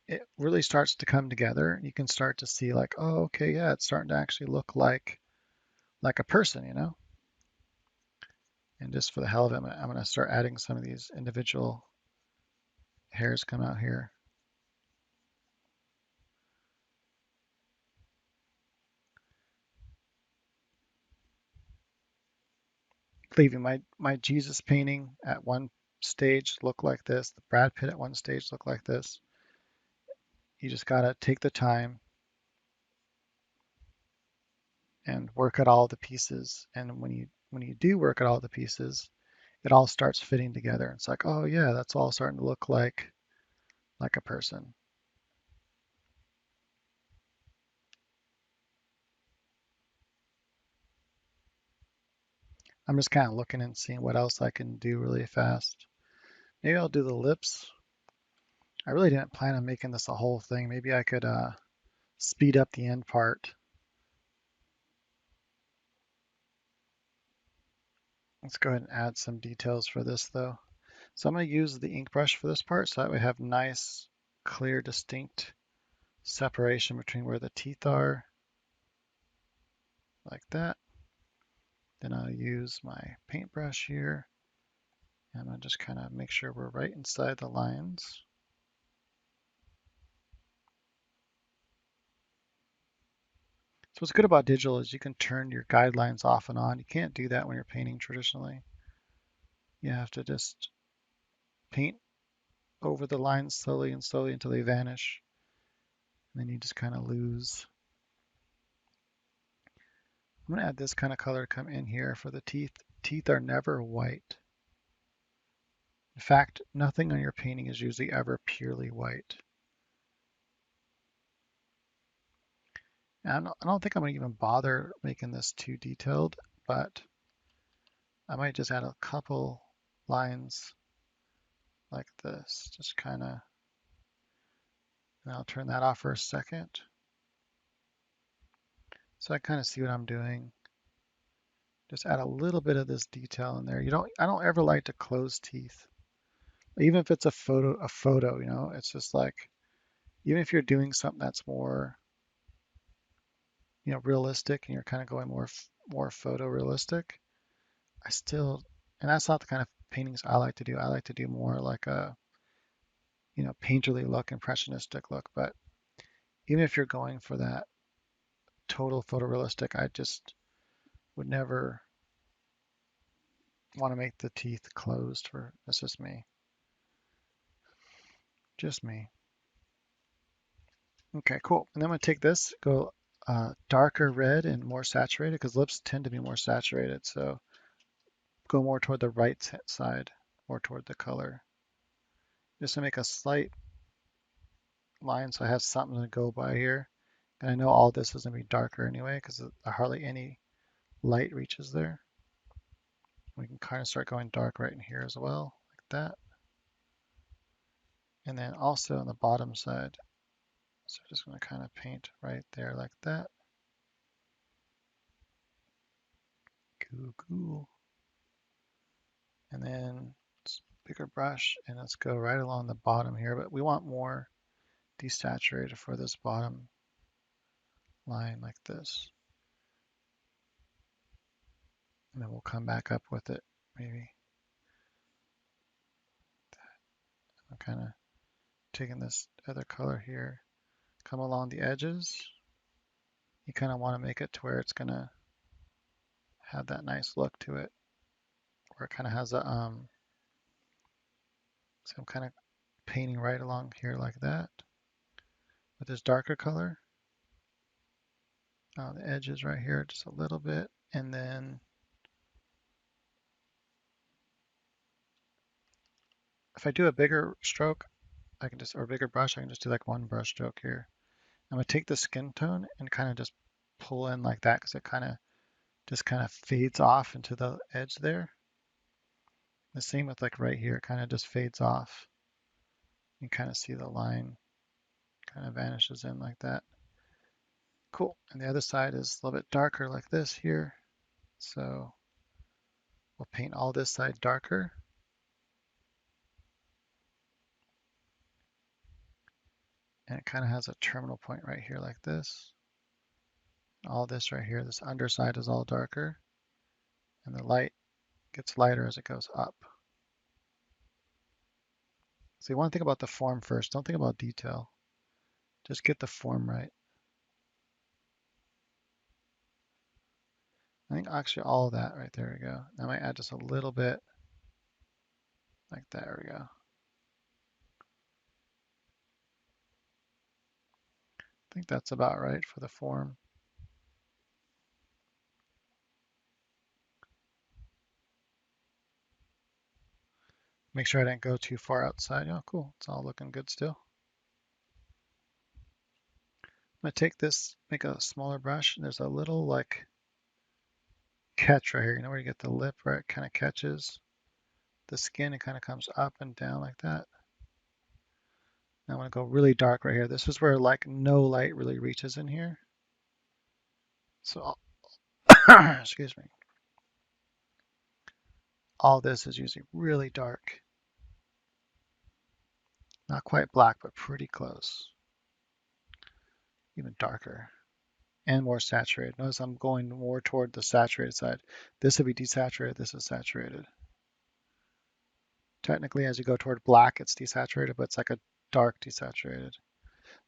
it really starts to come together. You can start to see like, oh, okay, yeah, it's starting to actually look like a person, you know? And just for the hell of it, I'm going to start adding some of these individual hairs come out here. Leaving my Jesus painting at one stage look like this. The Brad Pitt at one stage look like this. You just got to take the time and work at all the pieces. And when you do work at all the pieces, it all starts fitting together. It's like, oh yeah, that's all starting to look like a person. I'm just kind of looking and seeing what else I can do really fast. Maybe I'll do the lips. I really didn't plan on making this a whole thing. Maybe I could speed up the end part. Let's go ahead and add some details for this though. So I'm going to use the ink brush for this part so that we have nice, clear, distinct separation between where the teeth are, like that. Then I'll use my paintbrush here, and I'm going to just kind of make sure we're right inside the lines. So what's good about digital is you can turn your guidelines off and on. You can't do that when you're painting traditionally. You have to just paint over the lines slowly and slowly until they vanish. And then you just kind of lose. I'm going to add this kind of color to come in here for the teeth. Teeth are never white. In fact, nothing on your painting is usually ever purely white. And I don't think I'm going to even bother making this too detailed, but I might just add a couple lines like this, just kind of, and I'll turn that off for a second. So I kind of see what I'm doing. Just add a little bit of this detail in there. I don't ever like to close teeth. Even if it's a photo, you know, it's just like, even if you're doing something that's more, you know, realistic and you're kind of going more photorealistic, I still, and that's not the kind of paintings I like to do. I like to do more like a, painterly look, impressionistic look. But even if you're going for that total photorealistic, I just would never want to make the teeth closed for, that's just me. Just me. Okay, cool. And then I'm going to take this, go darker red and more saturated because lips tend to be more saturated. So go more toward the right side, more toward the color. Just to make a slight line so I have something to go by here. And I know all this is going to be darker anyway because hardly any light reaches there. We can kind of start going dark right in here as well, like that. And then also on the bottom side, so I'm just going to kind of paint right there like that. Cool, cool. And then bigger brush, and let's go right along the bottom here, but we want more desaturated for this bottom line like this. And then we'll come back up with it, maybe. I'm kind of taking this other color here, come along the edges. You kind of want to make it to where it's going to have that nice look to it, where it kind of has a, so I'm kind of painting right along here like that with this darker color. The edges right here just a little bit, and then if I do a bigger stroke, I can just, or a bigger brush, I can just do like one brush stroke here. I'm gonna take the skin tone and kind of just pull in like that because it just kind of fades off into the edge there. The same with like right here, it kind of just fades off. You kind of see the line kind of vanishes in like that. Cool. And the other side is a little bit darker like this here. So we'll paint all this side darker. And it kind of has a terminal point right here like this. All this right here, this underside is all darker. And the light gets lighter as it goes up. So you want to think about the form first. Don't think about detail. Just get the form right. I think actually all of that right there we go. Now I might add just a little bit like that. There we go. I think that's about right for the form. Make sure I didn't go too far outside. Oh, cool. It's all looking good still. I'm gonna take this, make a smaller brush, and there's a little like catch right here. You know where you get the lip where it kind of catches the skin, it kind of comes up and down like that. Now I'm gonna go really dark right here. This is where like no light really reaches in here. So, excuse me. All this is usually really dark. Not quite black, but pretty close. Even darker and more saturated. Notice I'm going more toward the saturated side. This would be desaturated, this is saturated. Technically, as you go toward black, it's desaturated, but it's like a dark desaturated.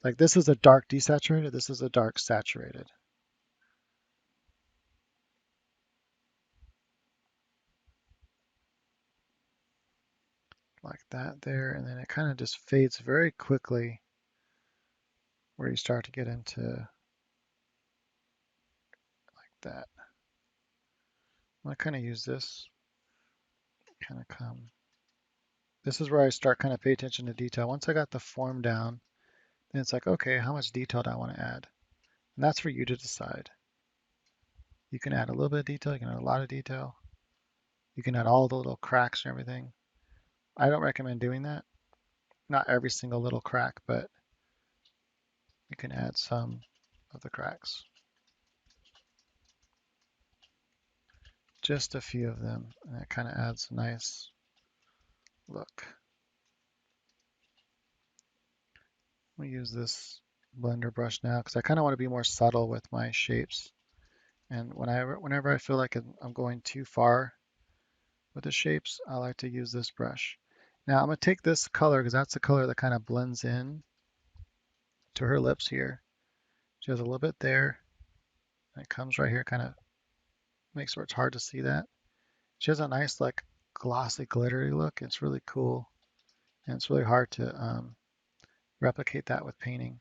Like this is a dark desaturated, this is a dark saturated. Like that there, and then it kind of just fades very quickly where you start to get into like that. I kind of use this, kind of come. This is where I start kind of pay attention to detail. Once I got the form down, then it's like, okay, how much detail do I want to add? And that's for you to decide. You can add a little bit of detail, you can add a lot of detail. You can add all the little cracks and everything. I don't recommend doing that. Not every single little crack, but you can add some of the cracks. Just a few of them, and it kind of adds a nice look. I'm gonna use this blender brush now because I kind of want to be more subtle with my shapes. And whenever I feel like I'm going too far, With the shapes, I like to use this brush. Now I'm going to take this color because that's the color that kind of blends in to her lips here. She has a little bit there, and it comes right here, kind of makes where it's hard to see that. She has a nice like glossy, glittery look. It's really cool, and it's really hard to replicate that with painting.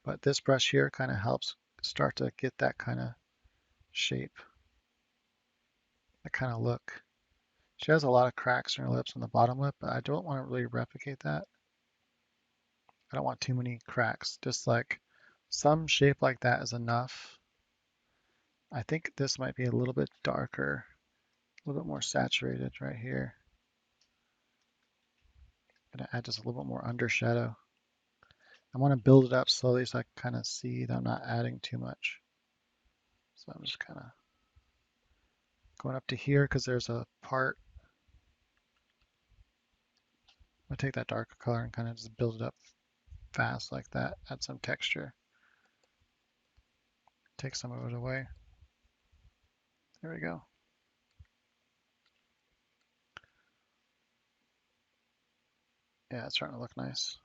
But this brush here kind of helps start to get that kind of shape, that kind of look. She has a lot of cracks in her lips on the bottom lip, but I don't want to really replicate that. I don't want too many cracks. Just like some shape like that is enough. I think this might be a little bit darker, a little bit more saturated right here. I'm gonna add just a little bit more undershadow. I want to build it up slowly so I can kind of see that I'm not adding too much. So I'm just kind of going up to here because there's a part. I'm gonna take that darker color and kind of just build it up fast like that. Add some texture. Take some of it away. There we go. Yeah, it's starting to look nice.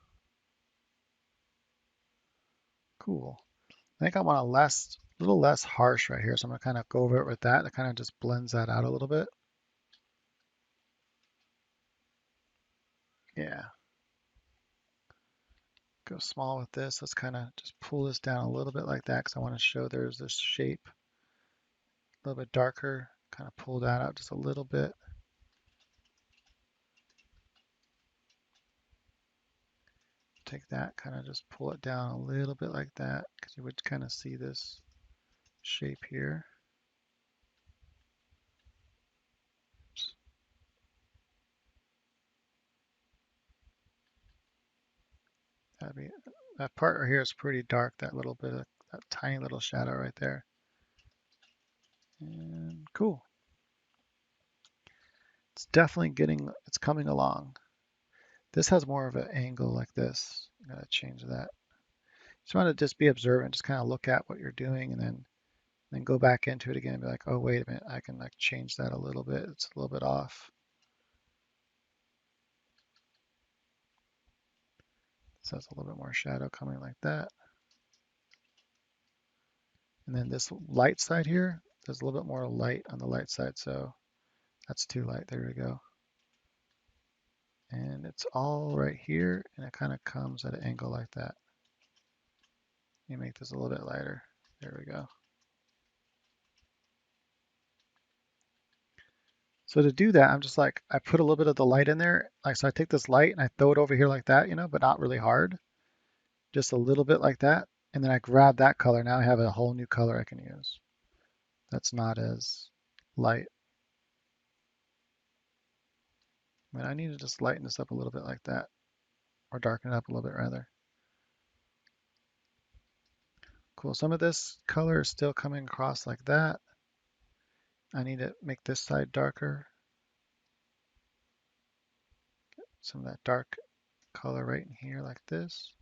Cool. I think I want a little less harsh right here, so I'm gonna kind of go over it with that. It kind of just blends that out a little bit. Yeah. Go small with this. Let's kind of just pull this down a little bit like that because I want to show there's this shape. A little bit darker. Kind of pull that out just a little bit. Take that, kind of just pull it down a little bit like that because you would kind of see this shape here. Oops. That part right here is pretty dark, that little bit of that tiny little shadow right there. And cool. It's definitely it's coming along. This has more of an angle like this. I'm gonna change that. Just want to just be observant, just kind of look at what you're doing and then go back into it again and be like, oh, wait a minute, I can like change that a little bit. It's a little bit off. So that's a little bit more shadow coming like that. And then this light side here, there's a little bit more light on the light side. So that's too light. There we go. And it's all right here. And it kind of comes at an angle like that. You make this a little bit lighter. There we go. So to do that, I'm just like, I put a little bit of the light in there. Like, so I take this light and I throw it over here like that, but not really hard. Just a little bit like that. And then I grab that color. Now I have a whole new color I can use. That's not as light. I mean, I need to just lighten this up a little bit like that, or darken it up a little bit rather. Cool. Some of this color is still coming across like that. I need to make this side darker. Some of that dark color right in here like this.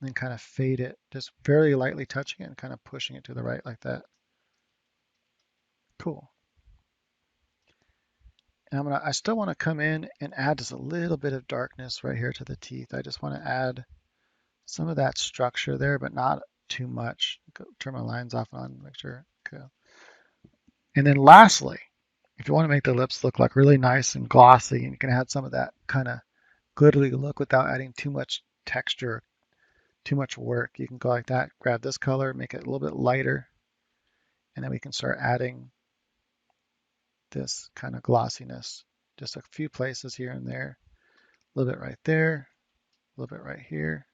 And then kind of fade it, just very lightly touching it and kind of pushing it to the right like that. Cool. And I still want to come in and add just a little bit of darkness right here to the teeth. I just want to add some of that structure there, but not too much. Turn my lines off and on, make sure. Okay. And then lastly, if you want to make the lips look like really nice and glossy, and you can add some of that kind of glittery look without adding too much texture, too much work, you can go like that, grab this color, make it a little bit lighter, and then we can start adding this kind of glossiness. Just a few places here and there, a little bit right there, a little bit right here,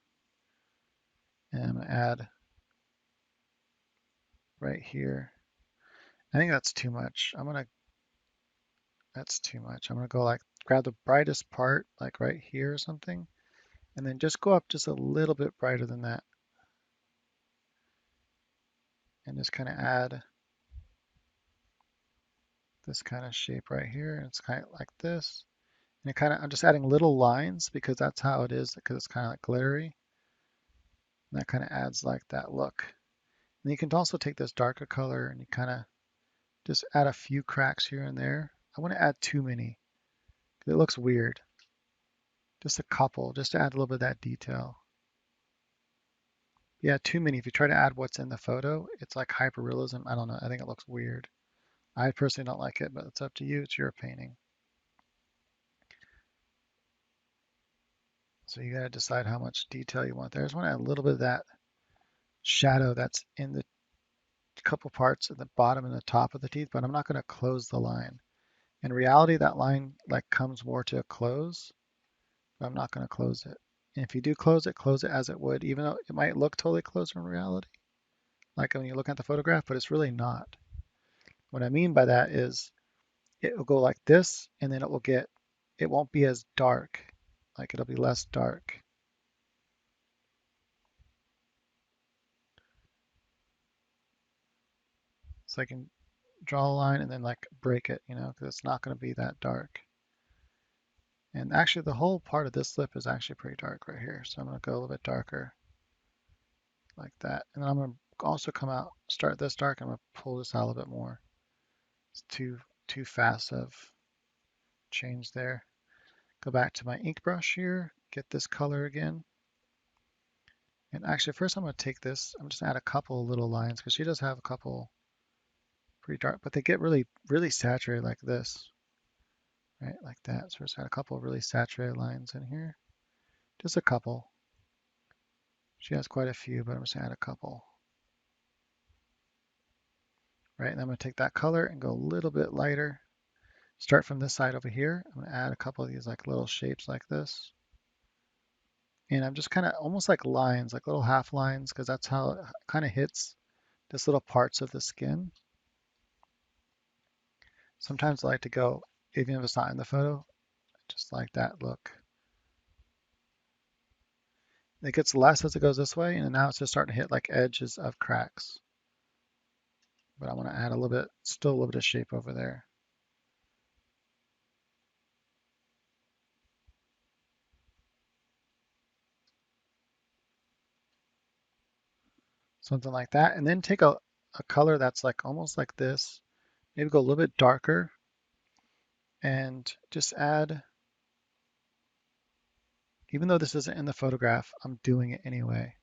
and I'm gonna add right here. I think that's too much. That's too much. I'm gonna go like, grab the brightest part, like right here or something, and then just go up just a little bit brighter than that. And just kind of add this kind of shape right here. It's kind of like this. And I'm just adding little lines because that's how it is, because it's kind of like glittery. And that kind of adds like that look. And you can also take this darker color and you kind of just add a few cracks here and there. I want to add too many. It looks weird. Just a couple, just to add a little bit of that detail. Yeah, too many. If you try to add what's in the photo, it's like hyperrealism. I don't know. I think it looks weird. I personally don't like it, but it's up to you. It's your painting. So you got to decide how much detail you want there. I just want to add a little bit of that shadow that's in the couple parts at the bottom and the top of the teeth, but I'm not going to close the line. In reality, that line like comes more to a close, but I'm not going to close it. And if you do close it as it would, even though it might look totally closed in reality, like when you look at the photograph, but it's really not. What I mean by that is it will go like this, and then it won't be as dark, like it'll be less dark. So I can draw a line and then like break it, because it's not going to be that dark. And actually the whole part of this lip is actually pretty dark right here. So I'm going to go a little bit darker like that. And then I'm going to also start this dark. I'm going to pull this out a little bit more. It's too fast of change there. Go back to my ink brush here, get this color again. And actually first I'm going to take this, I'm just going to add a couple little lines because she does have a couple pretty dark, but they get really, really saturated like this, right? Like that. So just add a couple of really saturated lines in here. Just a couple. She has quite a few, but I'm just gonna add a couple. Right, and I'm gonna take that color and go a little bit lighter. Start from this side over here. I'm gonna add a couple of these like little shapes like this. And I'm just kind of almost like lines, like little half lines, because that's how it kind of hits just little parts of the skin. Sometimes I like to go, even if it's not in the photo, just like that look. It gets less as it goes this way, and now it's just starting to hit like edges of cracks. But I want to add a little bit, still a little bit of shape over there. Something like that. And then take a color that's like almost like this. Maybe go a little bit darker and just add, even though this isn't in the photograph, I'm doing it anyway.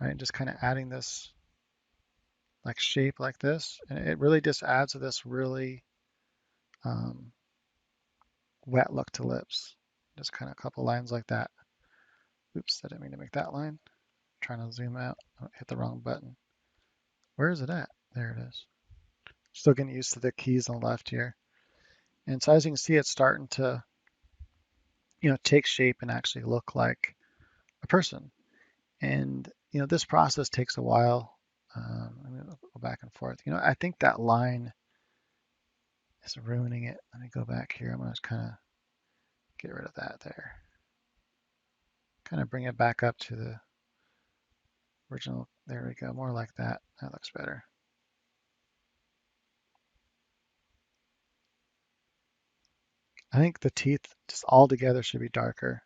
Right? Just kind of adding this like shape like this. And it really just adds to this really wet look to lips. Just kind of a couple lines like that. Oops, I didn't mean to make that line. I'm trying to zoom out. I hit the wrong button. Where is it at? There it is. Still getting used to the keys on the left here. And so as you can see, it's starting to, take shape and actually look like a person. And, this process takes a while. Let me go back and forth. I think that line is ruining it. Let me go back here. I'm going to kind of get rid of that there. Kind of bring it back up to the original. There we go. More like that. That looks better. I think the teeth just all together should be darker.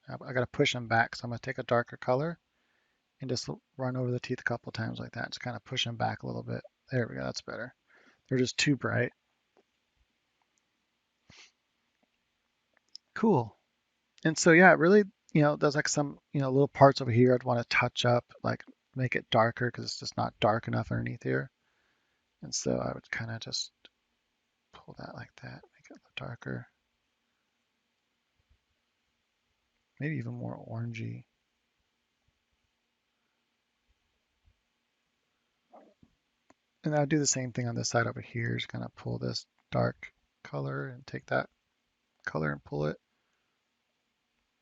I got to push them back. So I'm going to take a darker color and just run over the teeth a couple times like that. Just kind of push them back a little bit. There we go. That's better. They're just too bright. Cool. And so, yeah, it really, there's like some, little parts over here I'd want to touch up, like make it darker because it's just not dark enough underneath here. And so I would kind of just pull that like that, make it look darker. Maybe even more orangey. And I'll do the same thing on this side over here. Just kind of pull this dark color and take that color and pull it.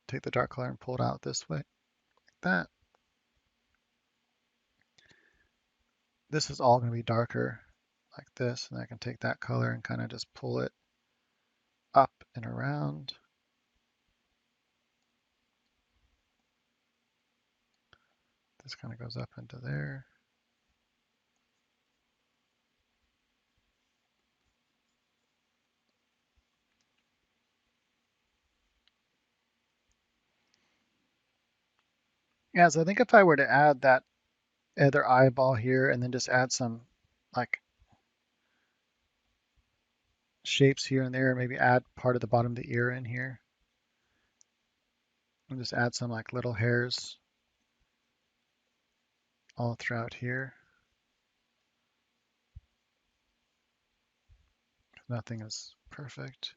Take the dark color and pull it out this way, like that. This is all going to be darker like this, and I can take that color and kind of just pull it up and around. This kind of goes up into there. Yeah, so I think if I were to add that other eyeball here and then just add some like shapes here and there, maybe add part of the bottom of the ear in here. And just add some like little hairs all throughout here. Nothing is perfect.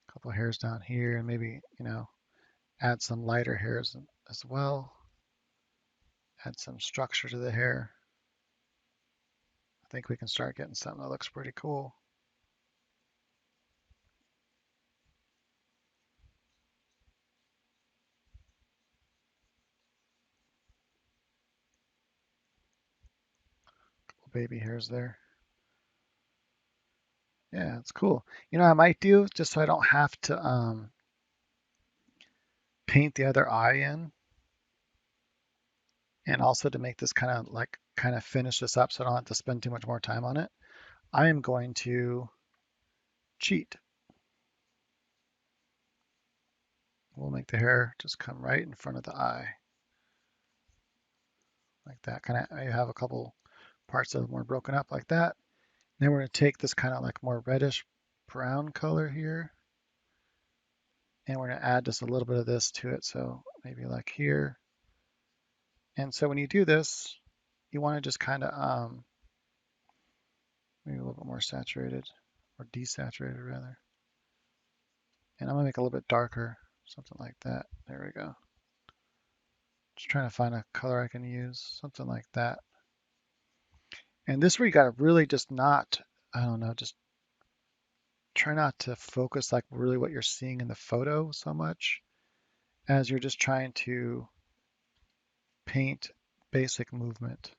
A couple hairs down here, and maybe, add some lighter hairs as well. Add some structure to the hair. I think we can start getting something that looks pretty cool. Couple baby hairs there. Yeah, it's cool. I might do, just so I don't have to paint the other eye in, and also to make this kind of finish this up so I don't have to spend too much more time on it. I am going to cheat. We'll make the hair just come right in front of the eye, like that. Kind of, I have a couple parts that are more broken up like that. Then we're going to take this kind of like more reddish brown color here, and we're going to add just a little bit of this to it. So maybe like here. And so when you do this, you want to just kind of maybe a little bit more saturated, or desaturated rather. And I'm going to make it a little bit darker, something like that. There we go. Just trying to find a color I can use, something like that. And this where you got to really just not, I don't know, just try not to focus like really what you're seeing in the photo so much as you're just trying to paint basic movement.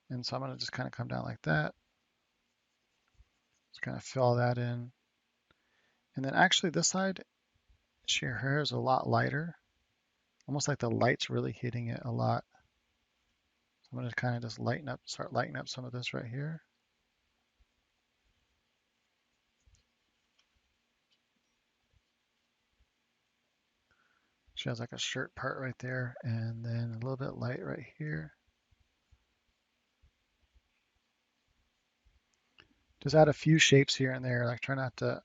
And so I'm going to just kind of come down like that. Just kind of fill that in. And then actually this side, your hair is a lot lighter, almost like the light's really hitting it a lot. So I'm going to kind of just start lightening up some of this right here. She has like a shirt part right there, and then a little bit light right here. Just add a few shapes here and there, like try not to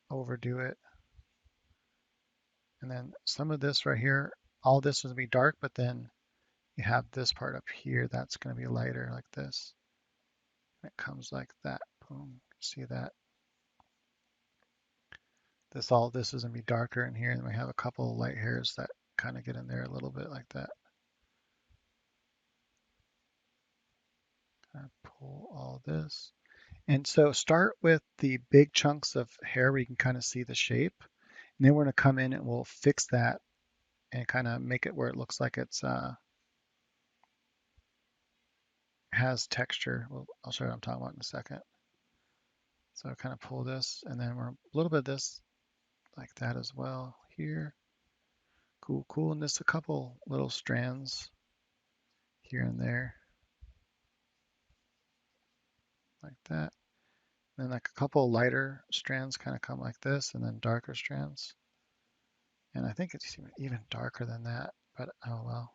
overdo it. And then some of this right here, all this is going to be dark, but then you have this part up here that's going to be lighter like this. And it comes like that. Boom. See that? All this is going to be darker in here, and we have a couple of light hairs that kind of get in there a little bit like that. Kind of pull all this. And so start with the big chunks of hair where you can kind of see the shape. And then we're going to come in and we'll fix that and kind of make it where it looks like it's has texture. Well, I'll show you what I'm talking about in a second. So kind of pull this, and then we're a little bit of this like that as well here. Cool, cool. And just a couple little strands here and there like that. And then like a couple lighter strands kind of come like this, and then darker strands. And I think it's even darker than that, but oh well.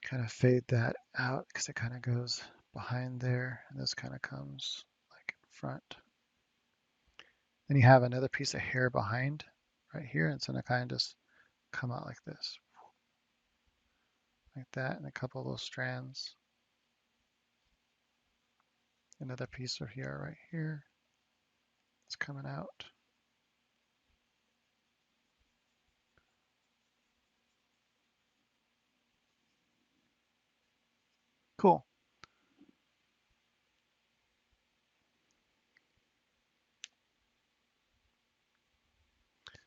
Kind of fade that out because it kind of goes behind there, and this kind of comes like in front. Then you have another piece of hair behind right here, and it's going to kind of just come out like this, like that, and a couple of those strands. Another piece of hair right here. It's coming out. Cool.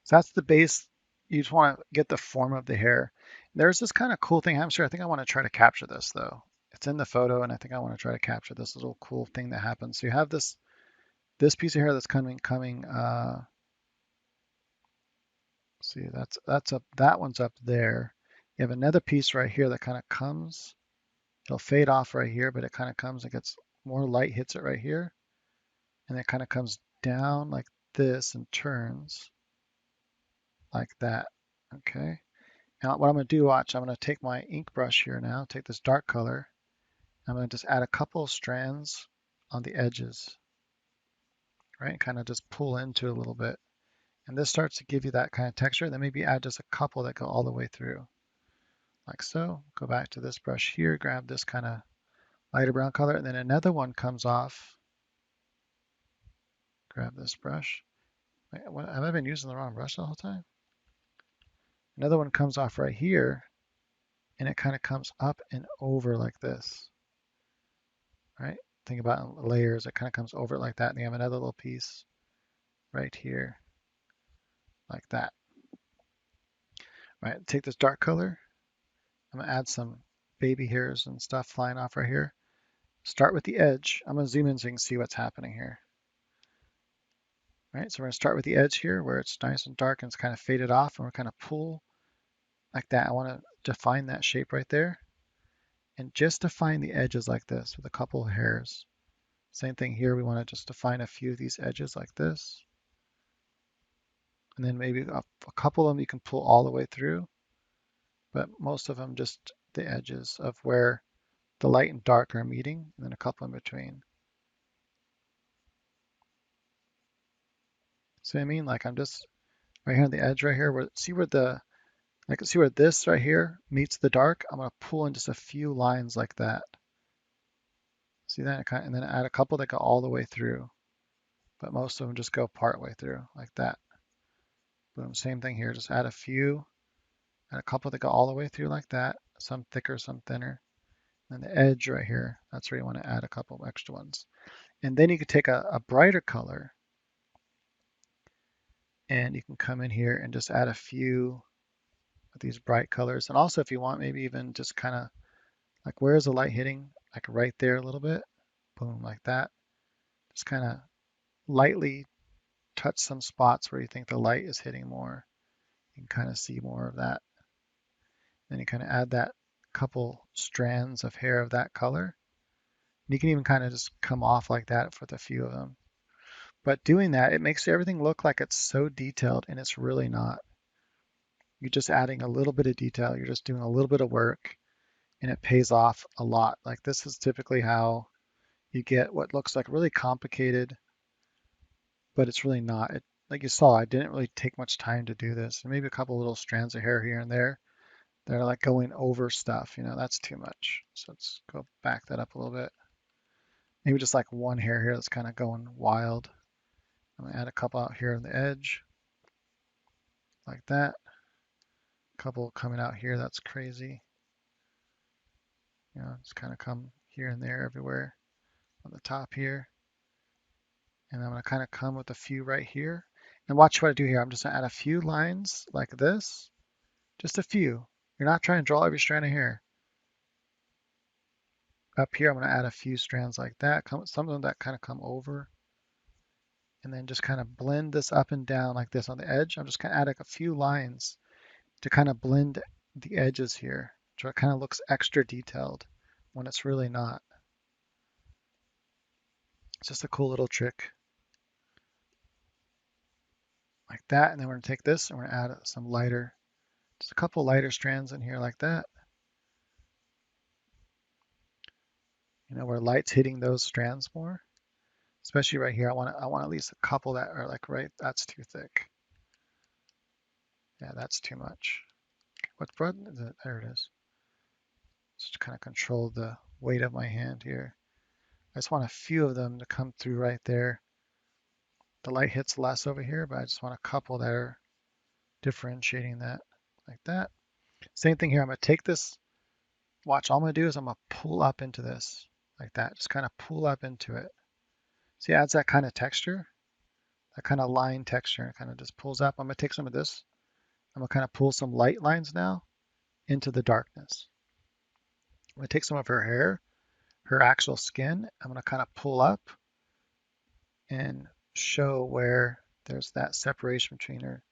So that's the base. You just want to get the form of the hair. There's this kind of cool thing. I'm sure. I think I want to try to capture this though. It's in the photo, and I think I want to try to capture this little cool thing that happens. So you have this piece of hair that's coming. See, that's up. That one's up there. You have another piece right here that kind of comes. It'll fade off right here, but it kind of comes and gets more light hits it right here, and it kind of comes down like this and turns like that. Okay. Now what I'm going to do, watch, I'm going to take my ink brush here now, take this dark color, I'm going to just add a couple of strands on the edges, right? Kind of just pull into it a little bit. And this starts to give you that kind of texture. Then maybe add just a couple that go all the way through, like so. Go back to this brush here, grab this kind of lighter brown color, and then another one comes off. Grab this brush. Wait, have I been using the wrong brush the whole time? Another one comes off right here, and it kind of comes up and over like this, right? Think about layers. It kind of comes over like that, and you have another little piece right here, like that. Right, take this dark color. I'm gonna add some baby hairs and stuff flying off right here. Start with the edge. I'm gonna zoom in so you can see what's happening here. Right, so we're gonna start with the edge here where it's nice and dark and it's kind of faded off, and we're kind of pull like that. I want to define that shape right there, and just define the edges like this with a couple of hairs. Same thing here. We want to just define a few of these edges like this, and then maybe a couple of them you can pull all the way through, but most of them just the edges of where the light and dark are meeting, and then a couple in between. See what I mean? Like I'm just right here on the edge right here, where see where the I can see where this right here meets the dark. I'm gonna pull in just a few lines like that. See that? And then add a couple that go all the way through, but most of them just go part way through like that. Boom, same thing here. Just add a few, and a couple that go all the way through like that. Some thicker, some thinner. And the edge right here, that's where you want to add a couple of extra ones. And then you could take a brighter color, and you can come in here and just add a few of these bright colors. And also if you want, maybe even just kind of like where's the light hitting? Like right there a little bit. Boom, like that. Just kind of lightly touch some spots where you think the light is hitting more. You can kind of see more of that. Then you kind of add that couple strands of hair of that color. And you can even kind of just come off like that for the few of them. But doing that, it makes everything look like it's so detailed, and it's really not. You're just adding a little bit of detail. You're just doing a little bit of work, and it pays off a lot. Like this is typically how you get what looks like really complicated, but it's really not. Like you saw, I didn't really take much time to do this. Maybe a couple little strands of hair here and there. They're like going over stuff, that's too much. So let's go back that up a little bit. Maybe just like one hair here that's kind of going wild. I'm gonna add a couple out here on the edge, like that. A couple coming out here, that's crazy. Just kind of come here and there everywhere on the top here. And I'm gonna kind of come with a few right here. And watch what I do here. I'm just gonna add a few lines like this, just a few. You're not trying to draw every strand of hair. Up here, I'm gonna add a few strands like that. Some of them that kind of come over. And then just kind of blend this up and down like this on the edge. I'm just gonna add like a few lines to kind of blend the edges here, so it kind of looks extra detailed when it's really not. It's just a cool little trick like that. And then we're gonna take this and we're gonna add some lighter, just a couple lighter strands in here like that. Where light's hitting those strands more, especially right here. I want at least a couple that are like right. That's too thick. Yeah, that's too much. What button is it? There it is. Just kind of control the weight of my hand here. I just want a few of them to come through right there. The light hits less over here, but I just want a couple that are differentiating that like that. Same thing here. I'm going to take this. Watch, all I'm going to do is I'm going to pull up into this like that. Just kind of pull up into it. See, it adds that kind of texture, that kind of line texture. It kind of just pulls up. I'm going to take some of this. I'm going to kind of pull some light lines now into the darkness. I'm going to take some of her hair, her actual skin. I'm going to kind of pull up and show where there's that separation between her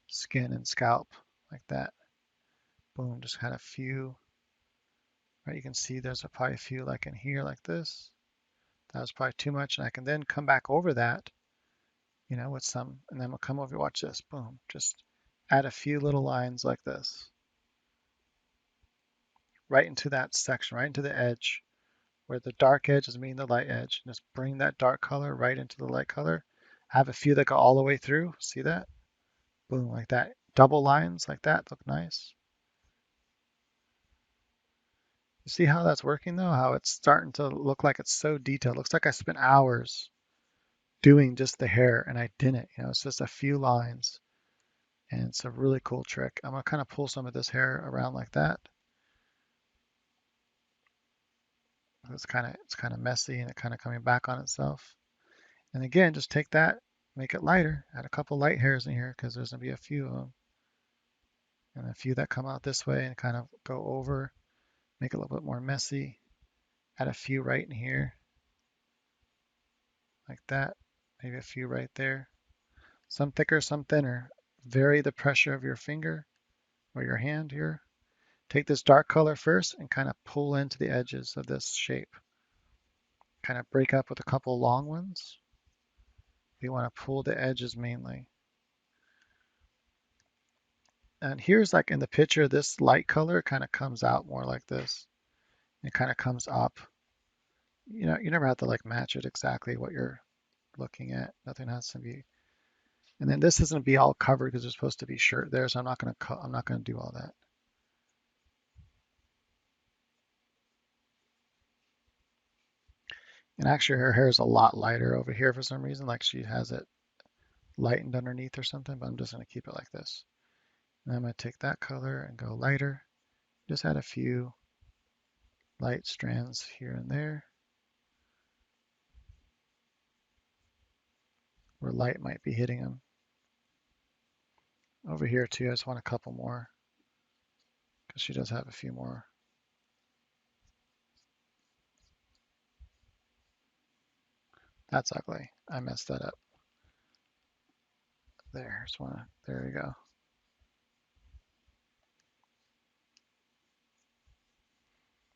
skin and scalp like that. Boom, just kind of few. Right, you can see there's probably a few like in here like this. That was probably too much, and I can then come back over that, with some, and then we'll come over, watch this, boom, just add a few little lines like this. Right into that section, right into the edge where the dark edge is meeting the light edge. And just bring that dark color right into the light color. I have a few that go all the way through. See that? Boom, like that. Double lines like that look nice. You see how that's working though? How it's starting to look like it's so detailed. Looks like I spent hours doing just the hair and I didn't. It's just a few lines. And it's a really cool trick. I'm gonna kind of pull some of this hair around like that. It's kind of messy and it kind of coming back on itself. And again, just take that, make it lighter, add a couple light hairs in here because there's gonna be a few of them. And a few that come out this way and kind of go over, make it a little bit more messy. Add a few right in here, like that. Maybe a few right there. Some thicker, some thinner. Vary the pressure of your finger or your hand here. Take this dark color first and kind of pull into the edges of this shape. Kind of break up with a couple long ones. You want to pull the edges mainly. And here's like in the picture, this light color kind of comes out more like this. It kind of comes up. You never have to like match it exactly what you're looking at. Nothing has to be. And then this isn't be all covered because there's supposed to be shirt there, so I'm not gonna do all that. And actually her hair is a lot lighter over here for some reason, like she has it lightened underneath or something, but I'm just gonna keep it like this. And I'm gonna take that color and go lighter. Just add a few light strands here and there where light might be hitting them. Over here too, I just want a couple more because she does have a few more. That's ugly. I messed that up. There we go.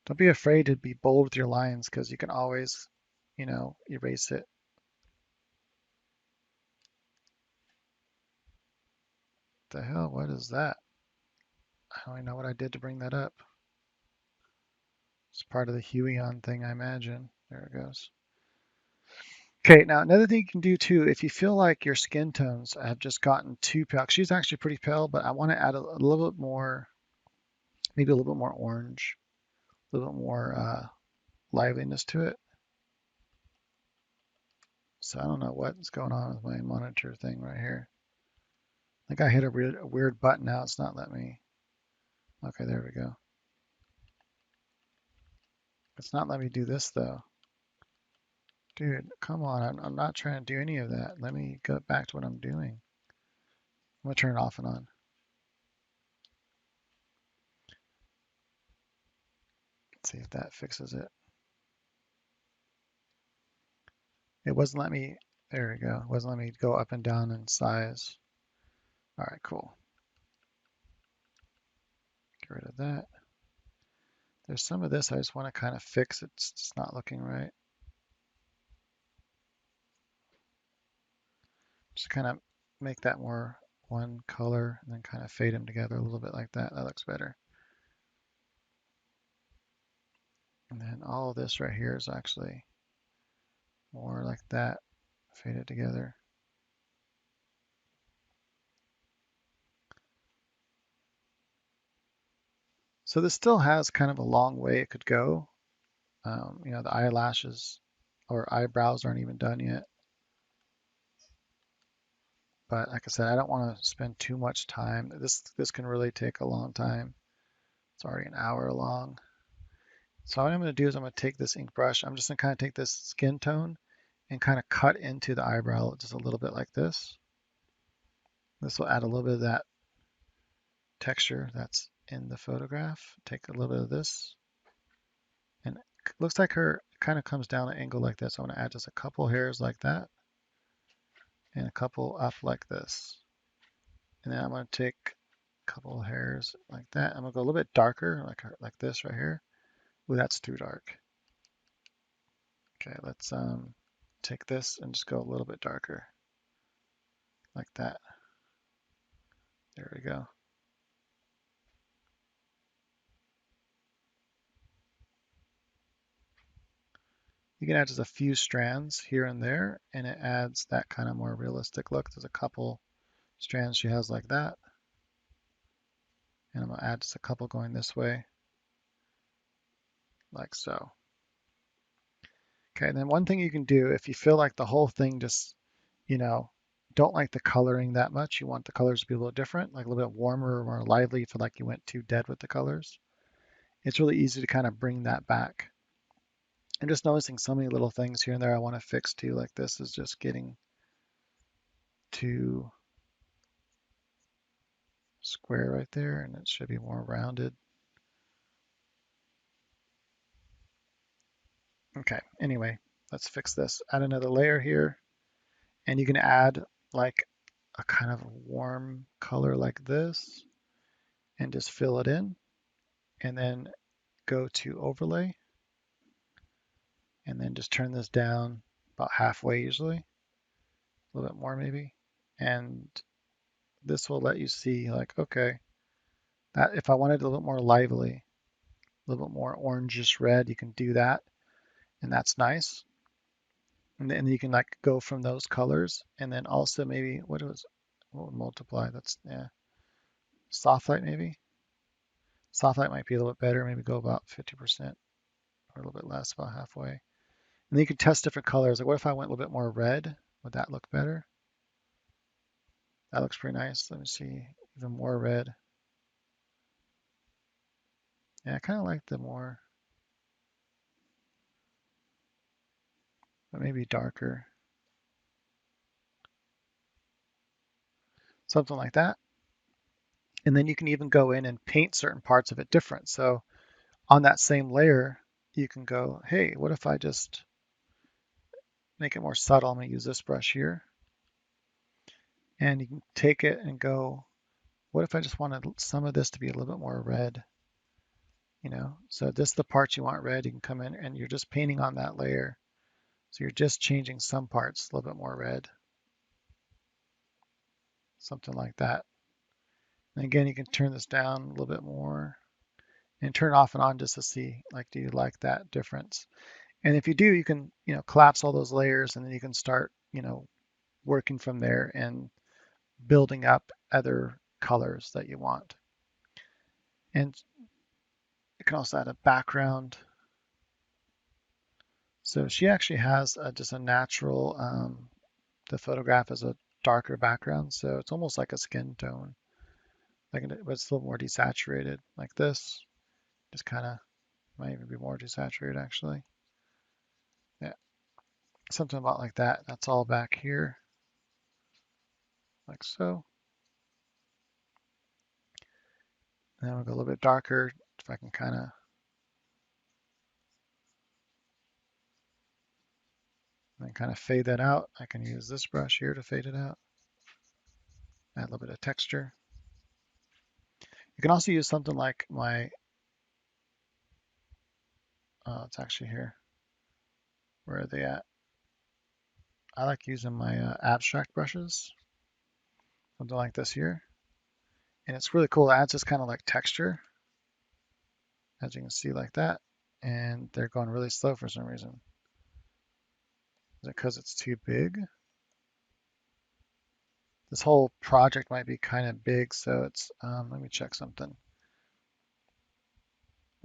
Don't be afraid to be bold with your lines because you can always, erase it. The hell, what is that? I don't even know what I did to bring that up. It's part of the Huey on thing, I imagine. There it goes. Okay, now another thing you can do too, if you feel like your skin tones have just gotten too pale, she's actually pretty pale, but I want to add a little bit more, maybe a little bit more orange, a little bit more liveliness to it. So I don't know what's going on with my monitor thing right here. I think I hit a weird button now. It's not letting me. Okay, there we go. It's not letting me do this though. Dude, come on. I'm not trying to do any of that. Let me go back to what I'm doing. I'm gonna turn it off and on. Let's see if that fixes it. It wasn't letting me, there we go. It wasn't letting me go up and down in size. All right, cool. Get rid of that. There's some of this I just want to kind of fix. It's just not looking right. Just kind of make that more one color and then kind of fade them together a little bit like that. That looks better. And then all of this right here is actually more like that, fade it together. So this still has kind of a long way it could go. The eyelashes or eyebrows aren't even done yet. But like I said, I don't want to spend too much time. This can really take a long time. It's already an hour long. So what I'm going to do is I'm going to take this ink brush. I'm just going to kind of take this skin tone and kind of cut into the eyebrow just a little bit like this. This will add a little bit of that texture that's in the photograph. Take a little bit of this. And it looks like her kind of comes down an angle like this. I want to add just a couple hairs like that and a couple up like this. And then I'm going to take a couple hairs like that. I'm going to go a little bit darker like this right here. Ooh, that's too dark. Okay, let's take this and just go a little bit darker like that. There we go. You can add just a few strands here and there, and it adds that kind of more realistic look. There's a couple strands she has like that. And I'm gonna add just a couple going this way, like so. Okay, and then one thing you can do if you feel like the whole thing just, you know, don't like the coloring that much, you want the colors to be a little different, like a little bit warmer or more lively, you feel like you went too dead with the colors. It's really easy to kind of bring that back. I'm just noticing so many little things here and there I want to fix too, like this is just getting too square right there, and it should be more rounded. Okay, anyway, let's fix this. Add another layer here, and you can add like a kind of warm color like this and just fill it in, and then go to overlay, and then just turn this down about halfway usually, a little bit more maybe. And this will let you see like, okay, that if I wanted a little bit more lively, a little bit more orangish red, you can do that, and that's nice. And then you can like go from those colors, and then also maybe what would multiply? That's yeah, soft light maybe. Soft light might be a little bit better. Maybe go about 50% or a little bit less, about halfway. And then you can test different colors. Like what if I went a little bit more red? Would that look better? That looks pretty nice. Let me see, even more red. Yeah, I kind of like the more, but maybe darker. Something like that. And then you can even go in and paint certain parts of it different. So on that same layer, you can go, hey, what if I just make it more subtle? I'm going to use this brush here. And you can take it and go, what if I just wanted some of this to be a little bit more red? You know, so this is the part you want red. You can come in and you're just painting on that layer. So you're just changing some parts a little bit more red, something like that. And again, you can turn this down a little bit more and turn it off and on just to see, like, do you like that difference? And if you do, you can, collapse all those layers, and then you can start, working from there and building up other colors that you want. And you can also add a background. So she actually has just a natural, the photograph is a darker background, so it's almost like a skin tone, but it's a little more desaturated, like this. Just kind of might even be more desaturated actually. Yeah, something about like that. That's all back here, like so. And then we'll go a little bit darker. If I can kind of fade that out, I can use this brush here to fade it out. Add a little bit of texture. You can also use something like my, it's actually here. Where are they at? I like using my abstract brushes, something like this here. And it's really cool. It adds this kind of like texture, as you can see like that. And they're going really slow for some reason. Is it because it's too big? This whole project might be kind of big, so it's, let me check something.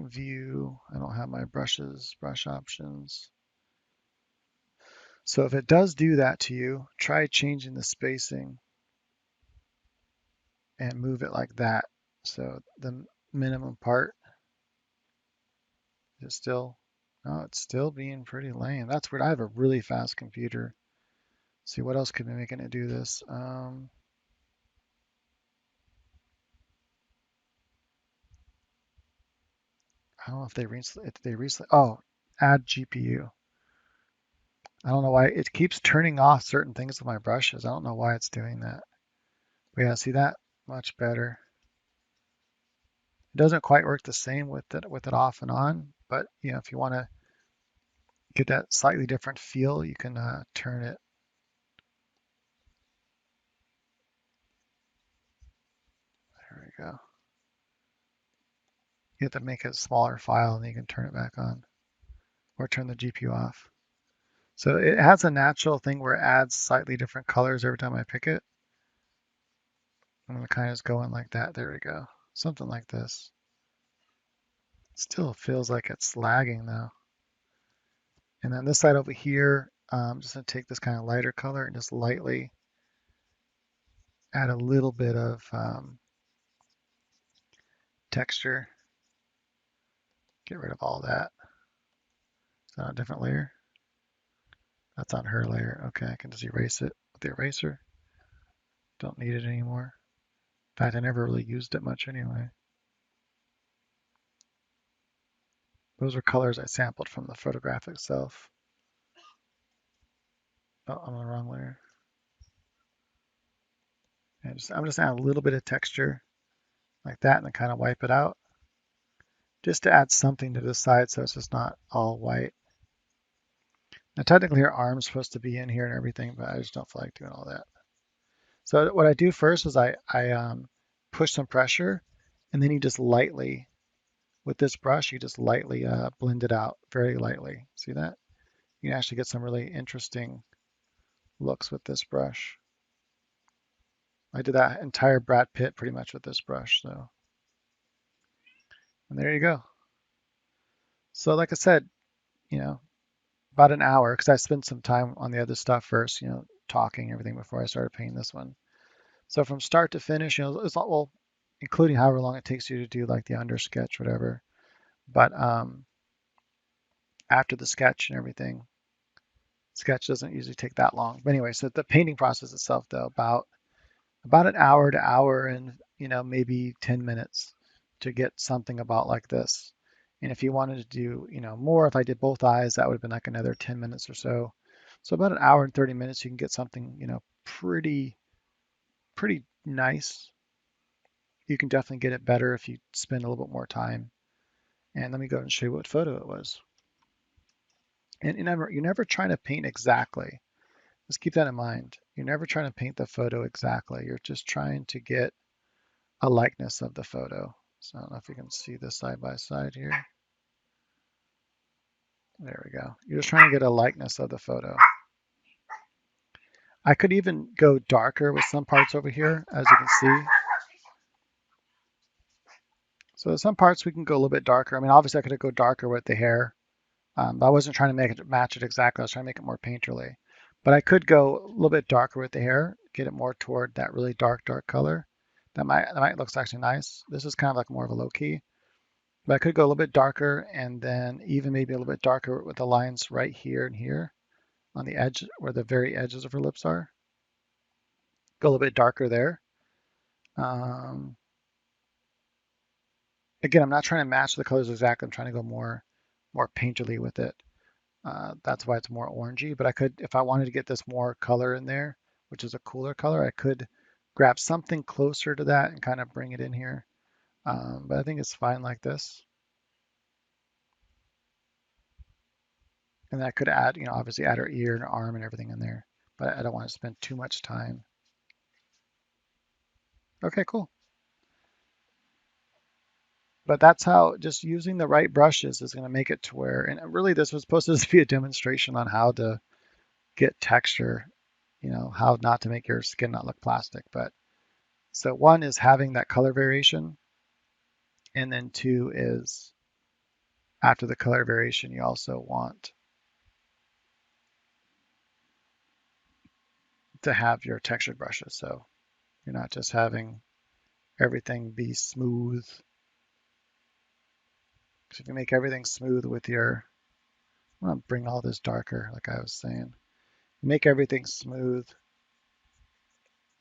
View, I don't have my brush options. So if it does do that to you, try changing the spacing and move it like that. So the minimum part is still, no, it's still being pretty lame. That's weird. I have a really fast computer. Let's see what else could be making it do this. I don't know if they recently, oh, add GPU. I don't know why it keeps turning off certain things with my brushes. I don't know why it's doing that. But yeah, see that? Much better. It doesn't quite work the same with it off and on, but if you want to get that slightly different feel, you can turn it. There we go. You have to make it a smaller file and then you can turn it back on or turn the GPU off. So it has a natural thing where it adds slightly different colors every time I pick it. I'm gonna kind of just go in like that. There we go. Something like this. Still feels like it's lagging though. And then this side over here, I'm just gonna take this kind of lighter color and just lightly add a little bit of texture. Get rid of all that. Is that on a different layer? That's on her layer. Okay, I can just erase it with the eraser. Don't need it anymore. In fact, I never really used it much anyway. Those are colors I sampled from the photograph itself. Oh, I'm on the wrong layer. And I'm just adding a little bit of texture like that and then kind of wipe it out. Just to add something to the side so it's just not all white. Now technically her arm's supposed to be in here and everything, but I just don't feel like doing all that. So what I do first is I push some pressure and then you just lightly, with this brush, you just lightly blend it out, very lightly. See that? You can actually get some really interesting looks with this brush. I did that entire Brad Pitt pretty much with this brush, so. And there you go. So like I said, you know, about an hour, because I spent some time on the other stuff first, you know, talking everything before I started painting this one. So from start to finish, you know, it's not, well, including however long it takes you to do like the under sketch, whatever. But after the sketch and everything, sketch doesn't usually take that long. But anyway, so the painting process itself, though, about an hour to hour and, you know, maybe 10 minutes to get something about like this. And if you wanted to do, you know, more, if I did both eyes, that would have been like another 10 minutes or so. So about an hour and 30 minutes, you can get something, you know, pretty nice. You can definitely get it better if you spend a little bit more time. And let me go and show you what photo it was. And you're never trying to paint exactly. Just keep that in mind. You're never trying to paint the photo exactly. You're just trying to get a likeness of the photo. So I don't know if you can see this side by side here. There we go. You're just trying to get a likeness of the photo. I could even go darker with some parts over here, as you can see. So some parts we can go a little bit darker. I mean, obviously I could go darker with the hair, but I wasn't trying to make it match it exactly. I was trying to make it more painterly. But I could go a little bit darker with the hair, get it more toward that really dark color. That might look actually nice. This is kind of like more of a low key. But I could go a little bit darker and then even maybe a little bit darker with the lines right here and here on the edge where the very edges of her lips are. Go a little bit darker there. Um, Again, I'm not trying to match the colors exactly. I'm trying to go more painterly with it. That's why it's more orangey. But I could, if I wanted to get this more color in there, which is a cooler color, I could grab something closer to that and kind of bring it in here. But I think it's fine like this. And I could add, you know, obviously add her ear and her arm and everything in there. But I don't want to spend too much time. Okay, cool. But that's how just using the right brushes is going to make it to where, and really this was supposed to be a demonstration on how to get texture, you know, how not to make your skin not look plastic. But so one is having that color variation. And then two is after the color variation, you also want to have your textured brushes. So you're not just having everything be smooth. Because if you make everything smooth with your, I'm going to bring all this darker, like I was saying. Make everything smooth.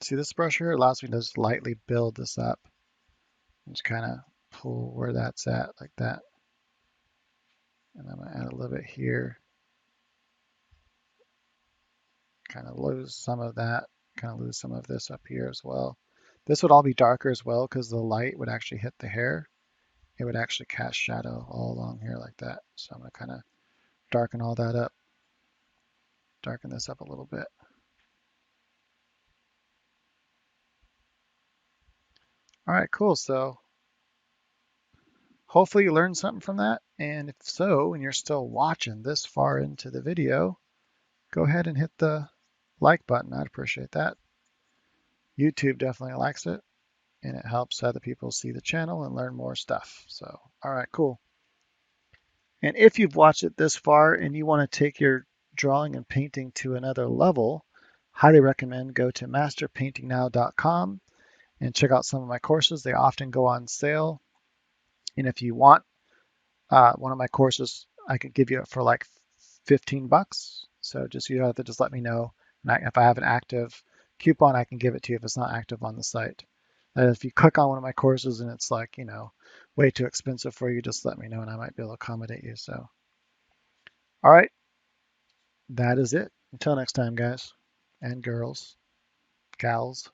See this brush here allows me to just lightly build this up. And just kind of pull where that's at like that. And I'm going to add a little bit here. Kind of lose some of that. Kind of lose some of this up here as well. This would all be darker as well because the light would actually hit the hair. It would actually cast shadow all along here like that. So I'm going to kind of darken all that up. Darken this up a little bit. All right, cool. So hopefully you learned something from that. And if so, and you're still watching this far into the video, go ahead and hit the like button. I'd appreciate that. YouTube definitely likes it, and it helps other people see the channel and learn more stuff. So, all right, cool. And if you've watched it this far and you want to take your drawing and painting to another level, highly recommend go to masterpaintingnow.com and check out some of my courses. They often go on sale. And if you want one of my courses, I could give you it for like 15 bucks. So just you have to just let me know. And if I have an active coupon, I can give it to you if it's not active on the site. And if you click on one of my courses and it's like, way too expensive for you, just let me know and I might be able to accommodate you. So, all right, that is it. Until next time, guys and girls, gals.